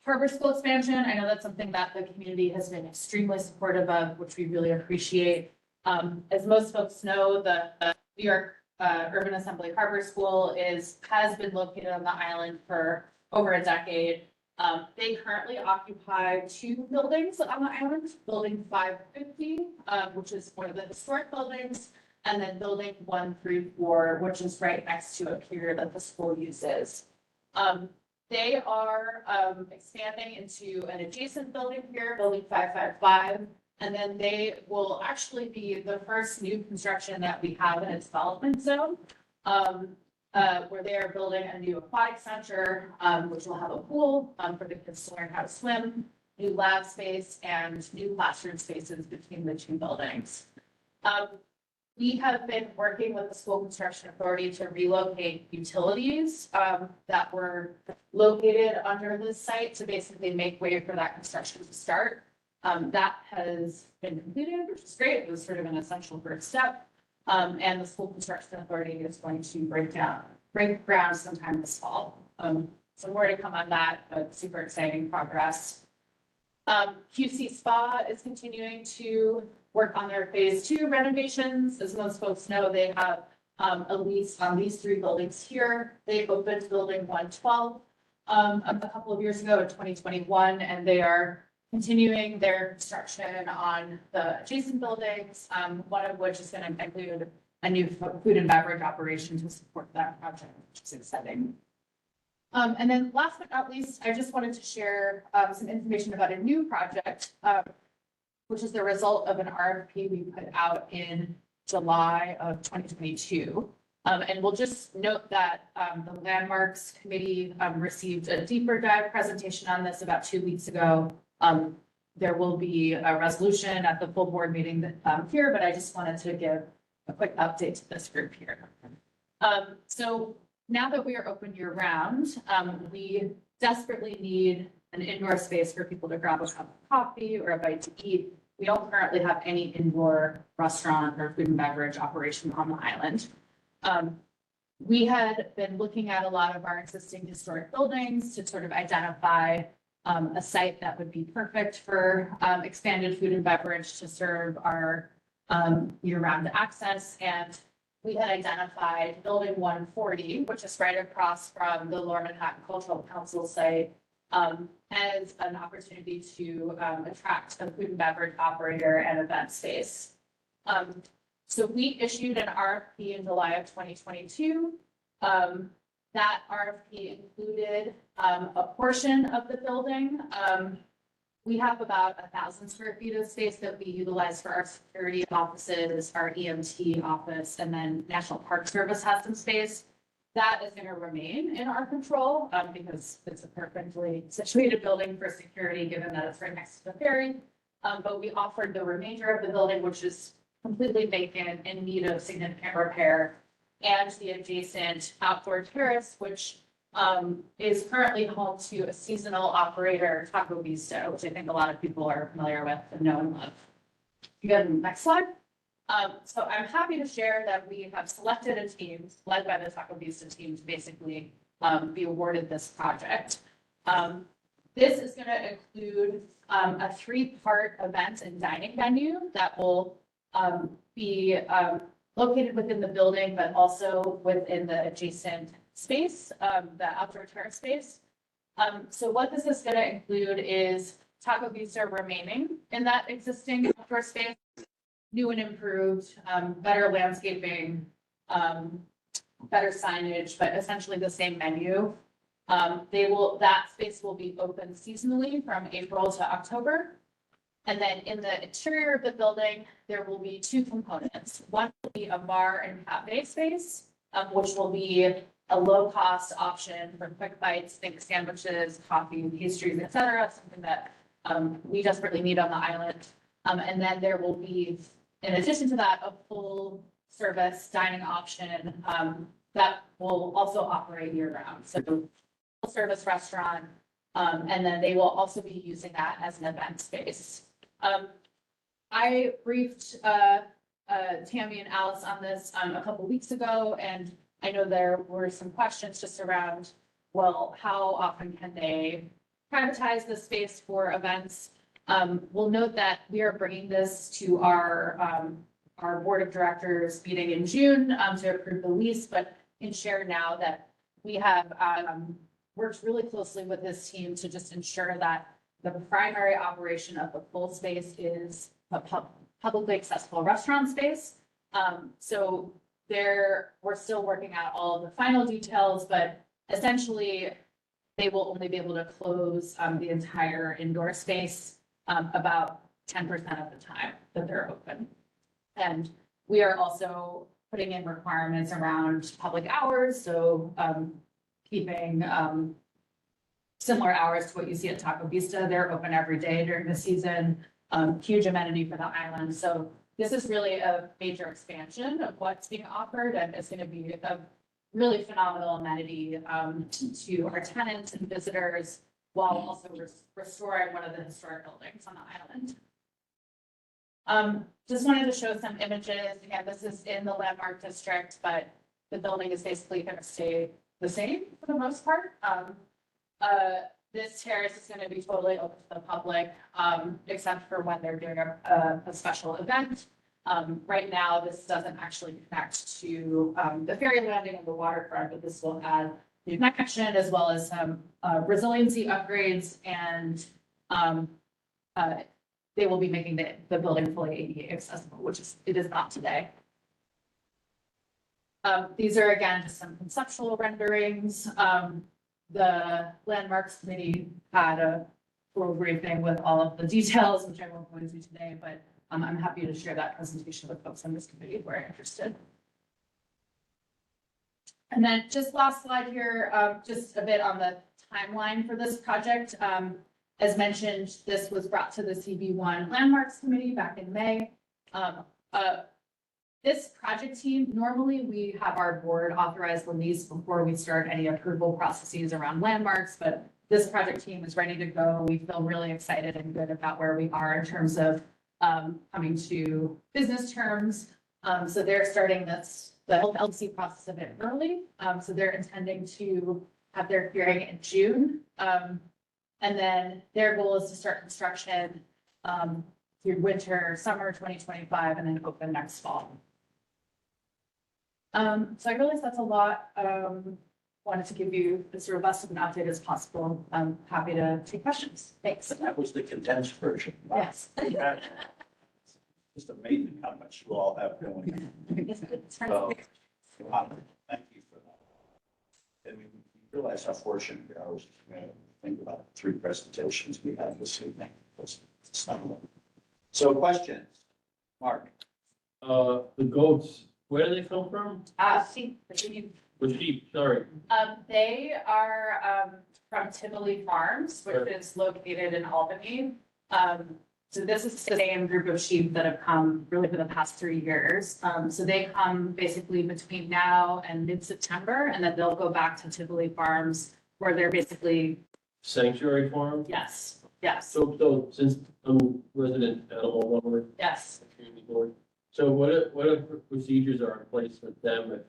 Harbor School expansion, I know that's something that the community has been extremely supportive of, which we really appreciate. As most folks know, the New York Urban Assembly Harbor School has been located on the island for over a decade. They currently occupy 2 buildings on the island, building 550, which is one of the historic buildings, and then building 134, which is right next to a pier that the school uses. They are expanding into an adjacent building here, building 555, and then they will actually be the first new construction that we have in a development zone, where they are building a new aquatic center, which will have a pool for the kids to learn how to swim, new lab space, and new classroom spaces between the 2 buildings. We have been working with the School Construction Authority to relocate utilities that were located under this site to basically make way for that construction to start. That has been completed, which is great. It was sort of an essential first step. And the School Construction Authority is going to break ground sometime this fall. So more to come on that, but super exciting progress. QC Spa is continuing to work on their phase 2 renovations. As most folks know, they have a lease on these 3 buildings here. They opened building 112 a couple of years ago in 2021, and they are continuing their construction on the adjacent buildings, one of which is going to include a new food and beverage operation to support that project, which is exciting. And then last but not least, I just wanted to share some information about a new project, which is the result of an RFP we put out in July of 2022. And we'll just note that the Landmarks Committee received a deeper dive presentation on this about 2 weeks ago. There will be a resolution at the full board meeting here, but I just wanted to give a quick update to this group here. So now that we are open year round, we desperately need an indoor space for people to grab a cup of coffee or a bite to eat. We don't currently have any indoor restaurant or food and beverage operation on the island. We had been looking at a lot of our existing historic buildings to sort of identify a site that would be perfect for expanded food and beverage to serve our year-round access. And we had identified building 140, which is right across from the Lower Manhattan Cultural Council site, as an opportunity to attract a food and beverage operator and event space. So we issued an RFP in July of 2022. That RFP included a portion of the building. We have about 1,000 square feet of space that we utilize for our security offices, our EMT office, and then National Park Service has some space. That is going to remain in our control because it's a perfectly situated building for security, given that it's right next to the ferry. But we offered the remainder of the building, which is completely vacant, in need of significant repair, and the adjacent outdoor terrace, which is currently home to a seasonal operator, Taco Vista, which I think a lot of people are familiar with and know and love. You go to the next slide. So I'm happy to share that we have selected a team led by the Taco Vista team to basically be awarded this project. This is going to include a 3-part event and dining venue that will be located within the building, but also within the adjacent space, the outdoor terrace space. So what this is going to include is Taco Vista remaining in that existing outdoor space, new and improved, better landscaping, better signage, but essentially the same menu. That space will be open seasonally from April to October. And then in the interior of the building, there will be 2 components. One will be a bar and cafe space, which will be a low-cost option for quick bites, think sandwiches, coffee, pastries, etc. Something that we desperately need on the island. And then there will be, in addition to that, a full-service dining option that will also operate year-round. So, full-service restaurant, and then they will also be using that as an event space. I briefed Tammy and Alice on this a couple weeks ago, and I know there were some questions just around, well, how often can they privatize the space for events? We'll note that we are bringing this to our board of directors meeting in June to approve the lease, but can share now that we have worked really closely with this team to just ensure that the primary operation of the full space is a publicly accessible restaurant space. So we're still working out all of the final details, but essentially they will only be able to close the entire indoor space about 10% of the time that they're open. And we are also putting in requirements around public hours, so keeping similar hours to what you see at Taco Vista. They're open every day during the season, huge amenity for the island. So this is really a major expansion of what's being offered, and it's going to be a really phenomenal amenity to our tenants and visitors, while also restoring one of the historic buildings on the island. Just wanted to show some images. Again, this is in the Landmark District, but the building is basically going to stay the same for the most part. This terrace is going to be totally open to the public, except for when they're doing a special event. Right now, this doesn't actually connect to, the ferry landing and the waterfront, but this will add the connection as well as some, resiliency upgrades and, they will be making the building fully ADA accessible, which it is not today. These are again, just some conceptual renderings. The landmarks committee had a full briefing with all of the details, which I won't go into today, but I'm happy to share that presentation with folks on this committee if we're interested. And then just last slide here, just a bit on the timeline for this project. As mentioned, this was brought to the CB1 Landmarks Committee back in May. This project team, normally we have our board authorize the lease before we start any approval processes around landmarks, but this project team is ready to go. We feel really excited and good about where we are in terms of coming to business terms. So they're starting the LC process a bit early. So they're intending to have their hearing in June. And then their goal is to start construction through winter, summer 2025, and then open next fall. So I realize that's a lot. Wanted to give you as robust of an update as possible. I'm happy to take questions. Thanks. That was the condensed version. Yes. Just amazing how much you all have going on. So, thank you for that. And we realize how fortunate we are. I was think about 3 presentations we had this evening. So questions, Mark? The goats, where do they come from? Sheep. The sheep, sorry. They are from Tivoli Farms, which is located in Albany. So this is the same group of sheep that have come really for the past 3 years. So they come basically between now and mid-September, and then they'll go back to Tivoli Farms where they're basically. Sanctuary farm? Yes, yes, So since I'm resident animal owner, yes. community board, so what procedures are in place with them if,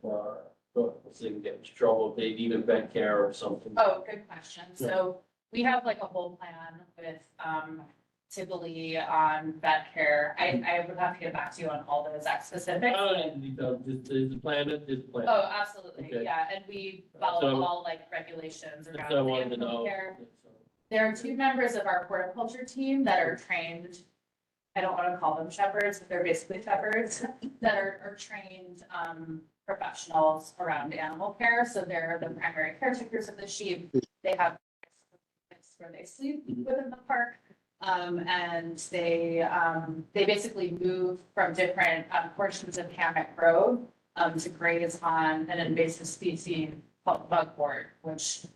let's say, get into trouble, if they need a vet care or something? Oh, good question. So we have like a whole plan with Tivoli on vet care. I would have to get back to you on all those exact specifics. I don't need the details, just the plan, is the plan. Oh, absolutely, Okay. yeah, and we follow So- all like regulations That's around what I wanted to animal know. care. There are 2 members of our horticulture team that are trained, I don't want to call them shepherds, but they're basically shepherds, that are trained professionals around animal care. So they're the primary caretakers of the sheep. They have where they sleep within the park. And they basically move from different portions of Hammock Road to graze on an invasive species called bugwort, which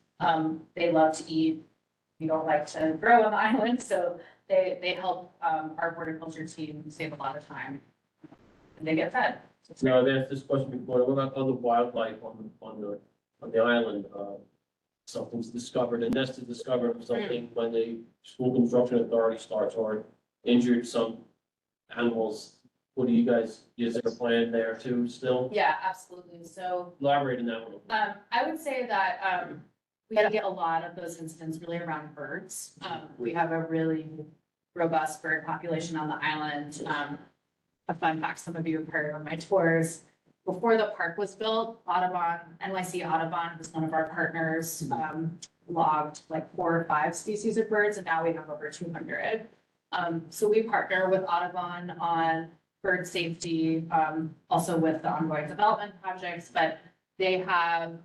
they love to eat. We don't like to grow on the island, so they help our horticulture team save a lot of time. And they get fed. So it's No, I've asked this question before, what about other wildlife on the island? Something's discovered, a nest is discovered of something when the school construction authority starts or injured some animals. What do you guys, is there a plan there too still? Yeah, absolutely. So Elaborate on that one. I would say that we get a lot of those incidents really around birds. We have a really robust bird population on the island. A fun fact some of you have heard on my tours. Before the park was built, Audubon, NYC Audubon was one of our partners, logged like 4 or 5 species of birds, and now we have over 200. So we partner with Audubon on bird safety, also with the ongoing development projects, but they have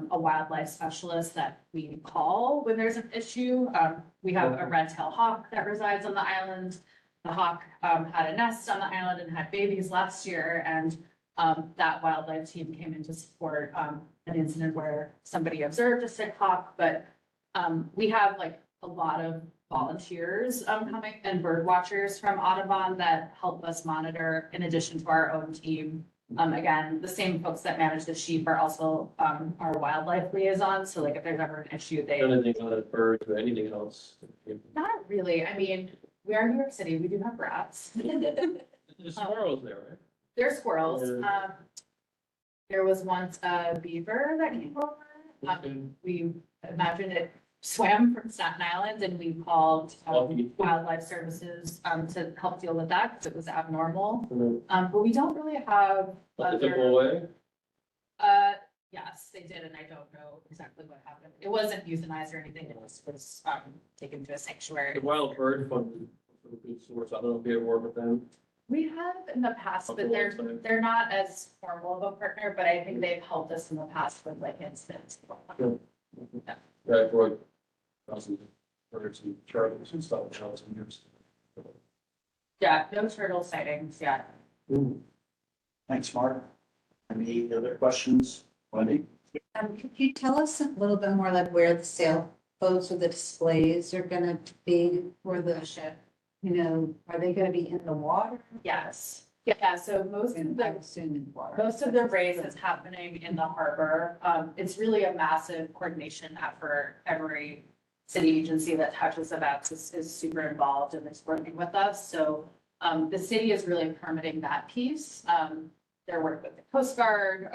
a wildlife specialist that we call when there's an issue. We have a red-tailed hawk that resides on the island. The hawk had a nest on the island and had babies last year, and that wildlife team came in to support an incident where somebody observed a sick hawk, but we have like a lot of volunteers coming and bird watchers from Audubon that help us monitor in addition to our own team. Again, the same folks that manage the sheep are also our wildlife liaisons. So like if there's ever an issue, they. Anything other birds or anything else? Not really. I mean, we are in New York City. We do have rats. There's squirrels there, right? There's squirrels. There was once a beaver that came over. We imagine it swam from Staten Island and we called Lucky. wildlife services, to help deal with that because it was abnormal. Mhm. But we don't really have Let the other, people away. yes, they did, and I don't know exactly what happened. It wasn't euthanized or anything, it was taken to a sanctuary. The Wild Bird Fund, is a good source. I don't know if you ever work with them. We have in the past, but Okay, website. they're not as formal of a partner, but I think they've helped us in the past with like incidents. Yeah, I brought thousands of birds and turtles and stuff. Now it's in use. Yeah, no turtle sightings yet. Thanks, Mark. Any other questions? Wendy? Could you tell us a little bit more like where the sailboats or the displays are gonna be for the ship? You know, are they gonna be in the water? Yes. Yeah, so most of I the assume in water. Most of the race is happening in the harbor. It's really a massive coordination effort. Every city agency that touches events is super involved and is working with us. So the city is really permitting that piece. They're working with the Coast Guard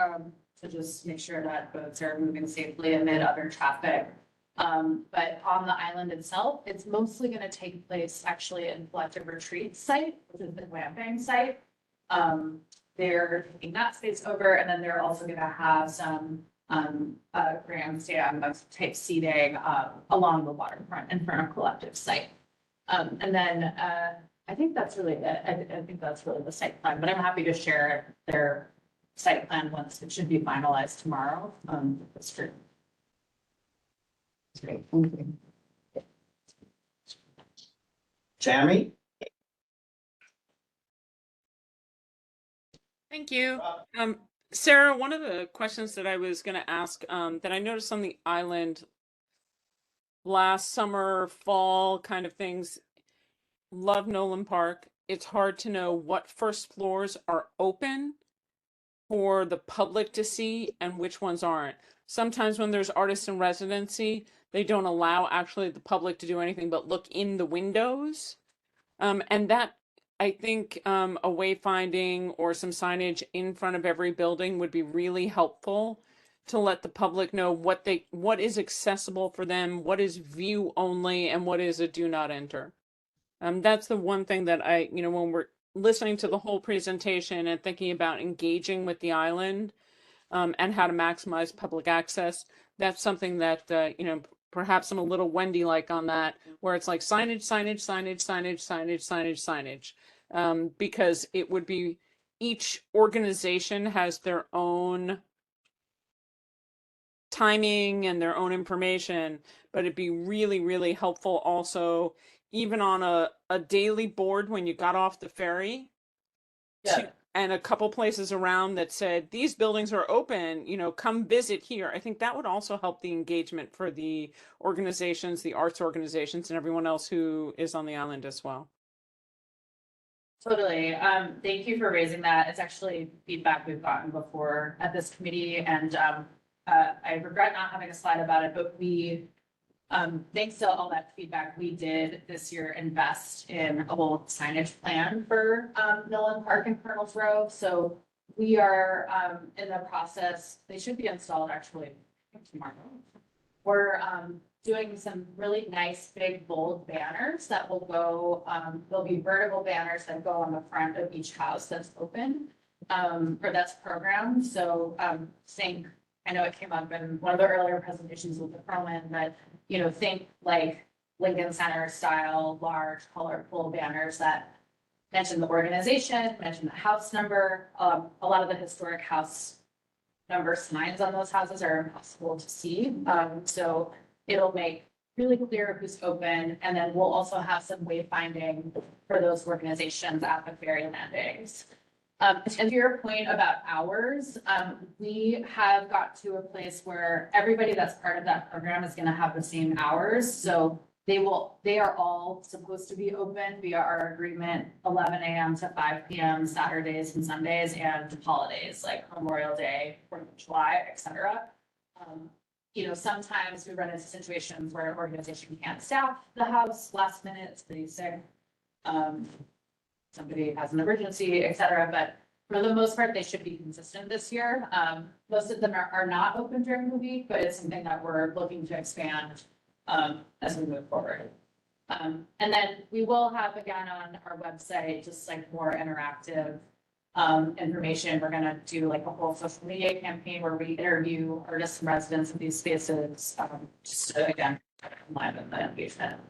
to just make sure that boats are moving safely amid other traffic. But on the island itself, it's mostly going to take place actually in Collective Retreat site, which is the glamping site. They're taking that space over, and then they're also gonna have some grandstand type seating along the waterfront in front of Collective site. And then I think that's really it. I think that's really the site plan, but I'm happy to share their site plan once it should be finalized tomorrow. That's true. Great, thank you. Tammy? Thank you. Sarah, one of the questions that I was going to ask that I noticed on the island last summer, fall kind of things, love Nolan Park. It's hard to know what first floors are open for the public to see and which ones aren't. Sometimes when there's artists in residency, they don't allow actually the public to do anything but look in the windows. And that I think a wayfinding or some signage in front of every building would be really helpful to let the public know what is accessible for them, what is view only, and what is a do not enter. That's the one thing that when we're listening to the whole presentation and thinking about engaging with the island and how to maximize public access, that's something that perhaps I'm a little Wendy-like on that, where it's like signage, signage, signage, signage, signage, signage, signage, because it would be each organization has their own timing and their own information, but it'd be really, really helpful also, even on a daily board when you got off the ferry, and a couple places around that said, these buildings are open, come visit here. I think that would also help the engagement for the organizations, the arts organizations, and everyone else who is on the island as well. Totally. Thank you for raising that. It's actually feedback we've gotten before at this committee, and I regret not having a slide about it, but we, thanks to all that feedback, we did this year invest in a whole signage plan for Nolan Park and Colonel's Grove. So we are in the process, they should be installed actually tomorrow. We're doing some really nice, big, bold banners that will go, there'll be vertical banners that go on the front of each house that's open, or that's programmed. So I know it came up in one of the earlier presentations with the Perlman, but think like Lincoln Center style, large, colorful banners that mention the organization, mention the house number. A lot of the historic house number signs on those houses are impossible to see. So it'll make really clear who's open. And then we'll also have some wayfinding for those organizations at the ferry landings. And to your point about hours, we have got to a place where everybody that's part of that program is going to have the same hours. So they are all supposed to be open via our agreement, 11 a.m. to 5 p.m. Saturdays and Sundays and holidays like Memorial Day, 4th of July, et cetera. Sometimes we run into situations where an organization can't staff the house last minute, it's pretty sick. Somebody has an emergency, et cetera, but for the most part, they should be consistent this year. Most of them are not open during the week, but it's something that we're looking to expand as we move forward. And then we will have again on our website, just like more interactive information. We're gonna do like a whole social media campaign where we interview artists and residents of these spaces, just to again, enliven the engagement.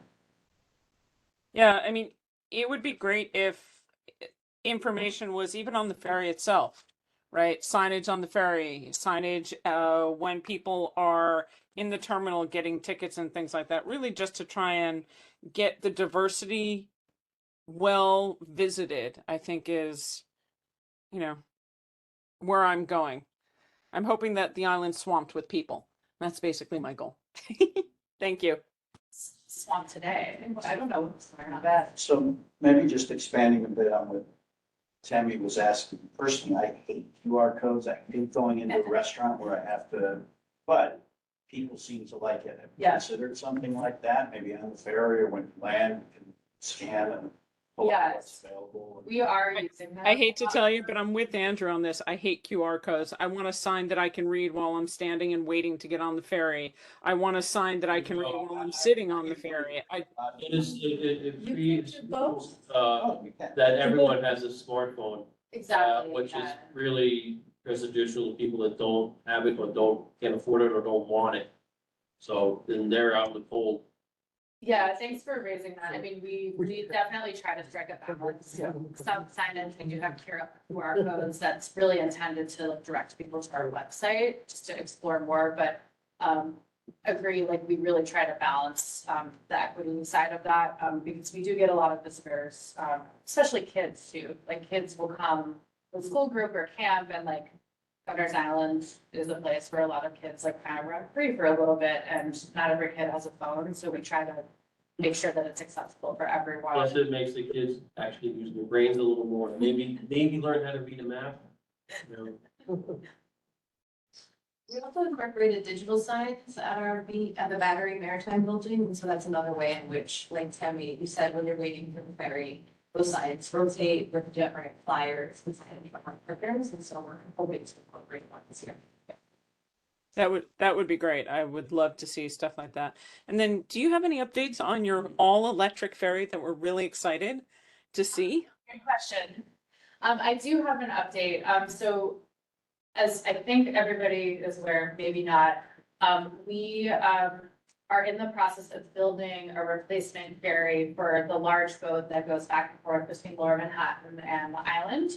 Yeah, I mean, it would be great if information was even on the ferry itself, right? Signage on the ferry, signage when people are in the terminal getting tickets and things like that, really just to try and get the diversity well visited, I think is, you know, where I'm going. I'm hoping that the island's swamped with people. That's basically my goal. Thank you. Swamp today. I don't know what's going on that. So maybe just expanding a bit on what Tammy was asking. Personally, I hate QR codes. I hate going into a restaurant where I have to, but people seem to like it. Have you Yeah. considered something like that? Maybe on the ferry or when you land, you can scan and pull out what's Yes. available. We are using that. I hate to tell you, but I'm with Andrew on this. I hate QR codes. I want a sign that I can read while I'm standing and waiting to get on the ferry. I want a sign that I can read while I'm sitting on the ferry. It creates, both. Oh, you can. that everyone has a smartphone, Exactly. which is yeah. really prejudicial to people that don't have it or can't afford it or don't want it. So then they're out in the cold. Yeah, thanks for raising that. I mean, we definitely try to strike a balance. Some signage, we do have QR codes that's really intended to like, direct people to our website just to explore more, but agree, like we really try to balance the equity side of that because we do get a lot of visitors, especially kids too. Like kids will come with school group or camp and like Governor's Island is a place where a lot of kids like kind of run free for a little bit and not every kid has a phone. So we try to make sure that it's accessible for everyone. Plus it makes the kids actually use their brains a little more, maybe learn how to read a map. You know. We also incorporated digital signs at the Battery Maritime Building, and so that's another way in which, like Tammy, you said, when you're waiting for the ferry, those signs rotate with different flyers and signage from our programs, and so we're hoping to incorporate ones here. That would be great. I would love to see stuff like that. And then do you have any updates on your all electric ferry that we're really excited to see? Good question. I do have an update. So as I think everybody is aware, maybe not, we are in the process of building a replacement ferry for the large boat that goes back and forth between Lower Manhattan and the island.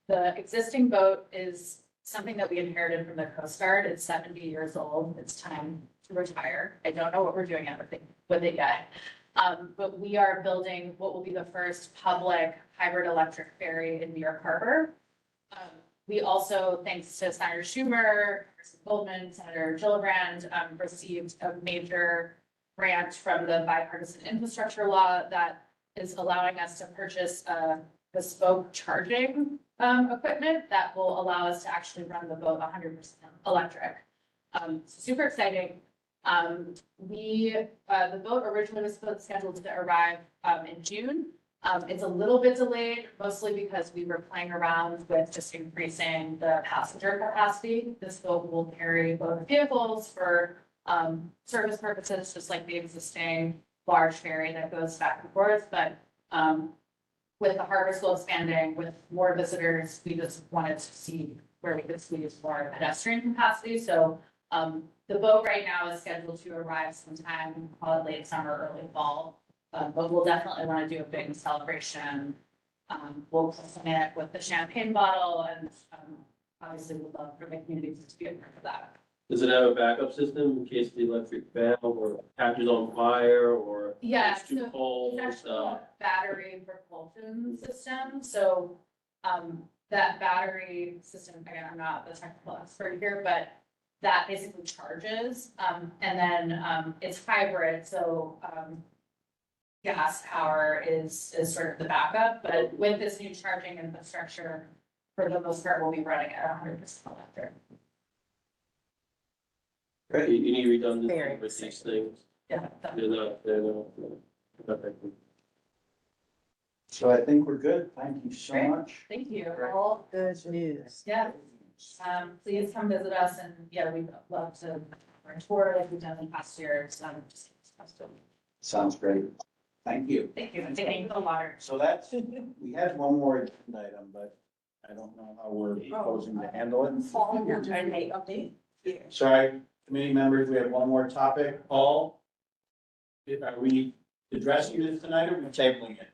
The existing boat is something that we inherited from the Coast Guard. It's 70 years old. It's time to retire. I don't know what we're doing with it yet. But we are building what will be the first public hybrid electric ferry in New York Harbor. We also, thanks to Senator Schumer, Congressman Goldman, Senator Gillibrand, received a major grant from the bipartisan infrastructure law that is allowing us to purchase bespoke charging equipment that will allow us to actually run the boat 100% electric. Super exciting. The boat originally was scheduled to arrive in June. It's a little bit delayed, mostly because we were playing around with just increasing the passenger capacity. This boat will carry both vehicles for service purposes, just like the existing large ferry that goes back and forth. But with the harbor school expanding, with more visitors, we just wanted to see where we could squeeze more pedestrian capacity. So the boat right now is scheduled to arrive sometime, call it late summer, early fall. But we'll definitely want to do a big celebration. We'll plan it with the champagne bottle and obviously we'd love for the community to be a part of that. Does it have a backup system in case the electric fails or catches on fire or Yeah, it's too so cold? it's actually a battery propulsion system. So that battery system, again, I'm not the technical expert here, but that basically charges. And then it's hybrid. So gas power is sort of the backup, but with this new charging infrastructure, for the most part, we'll be running at 100% electric. Right, you need redundancy Very with these things. Yeah. They're not. So I think we're good. Thank you so Great. much. Thank you. All good news. Yeah. Please come visit us and yeah, we'd love to tour like we've done in past years. Just Sounds great. Thank you. Thank you. Thank you for the water. So that's, we had one more agenda item, but I don't know how we're proposing to handle it. Sorry, committee members, we have one more topic. Paul? Are we addressing this tonight or are we tabling it?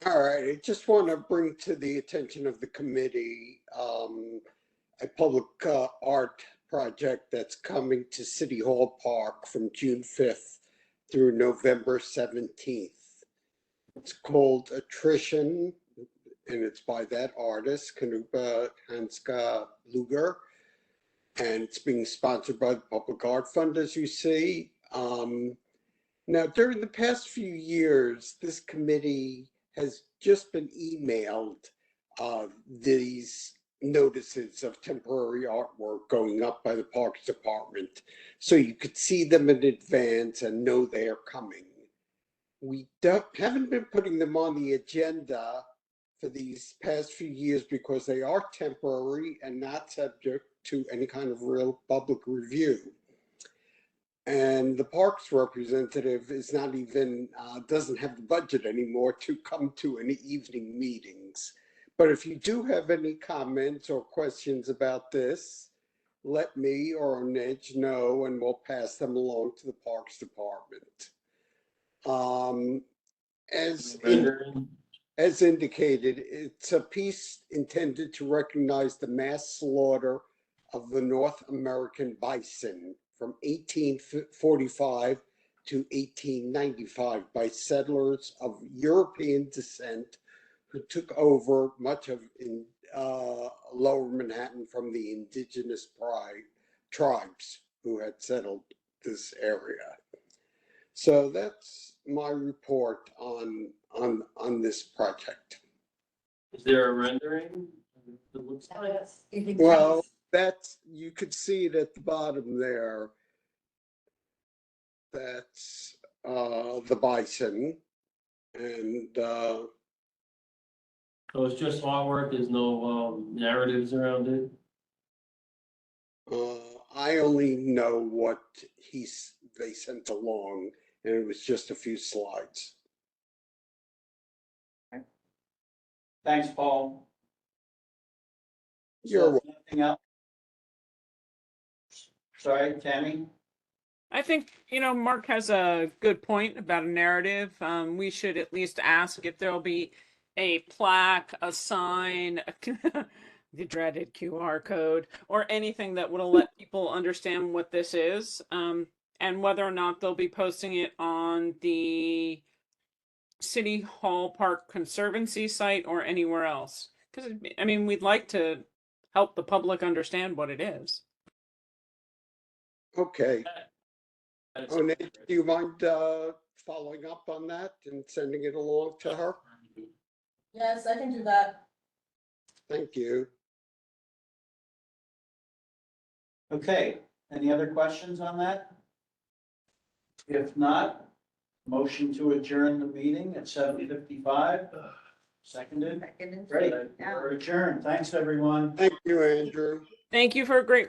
All right, I just want to bring to the attention of the committee a public art project that's coming to City Hall Park from June 5th through November 17th. It's called Attrition, and it's by that artist, Kanupa Hanska Luger, and it's being sponsored by the Public Art Fund, as you see. Now, during the past few years, this committee has just been emailed these notices of temporary artwork going up by the Parks Department, so you could see them in advance and know they're coming. We haven't been putting them on the agenda for these past few years because they are temporary and not subject to any kind of real public review. And the parks representative is not even, doesn't have the budget anymore to come to any evening meetings. But if you do have any comments or questions about this, let me or Nedge know and we'll pass them along to the Parks Department. As indicated, it's a piece intended to recognize the mass slaughter of the North American bison from 1845 to 1895 by settlers of European descent who took over much of lower Manhattan from the indigenous tribes who had settled this area. So that's my report on this project. Is there a rendering? Well, that's, you could see it at the bottom there. That's the bison, and So it's just artwork, there's no narratives around it? I only know what they sent along, and it was just a few slides. Thanks, Paul. You're welcome. Anything else? Sorry, Tammy? I think, Mark has a good point about a narrative. We should at least ask if there'll be a plaque, a sign, the dreaded QR code, or anything that will let people understand what this is, and whether or not they'll be posting it on the City Hall Park Conservancy site or anywhere else. Because, we'd like to help the public understand what it is. Okay. Nate, do you mind following up on that and sending it along to her? Yes, I can do that. Thank you. Okay, any other questions on that? If not, motion to adjourn the meeting at 7:55. Seconded? Great, we're adjourned. Thanks, everyone. Thank you, Andrew. Thank you for a great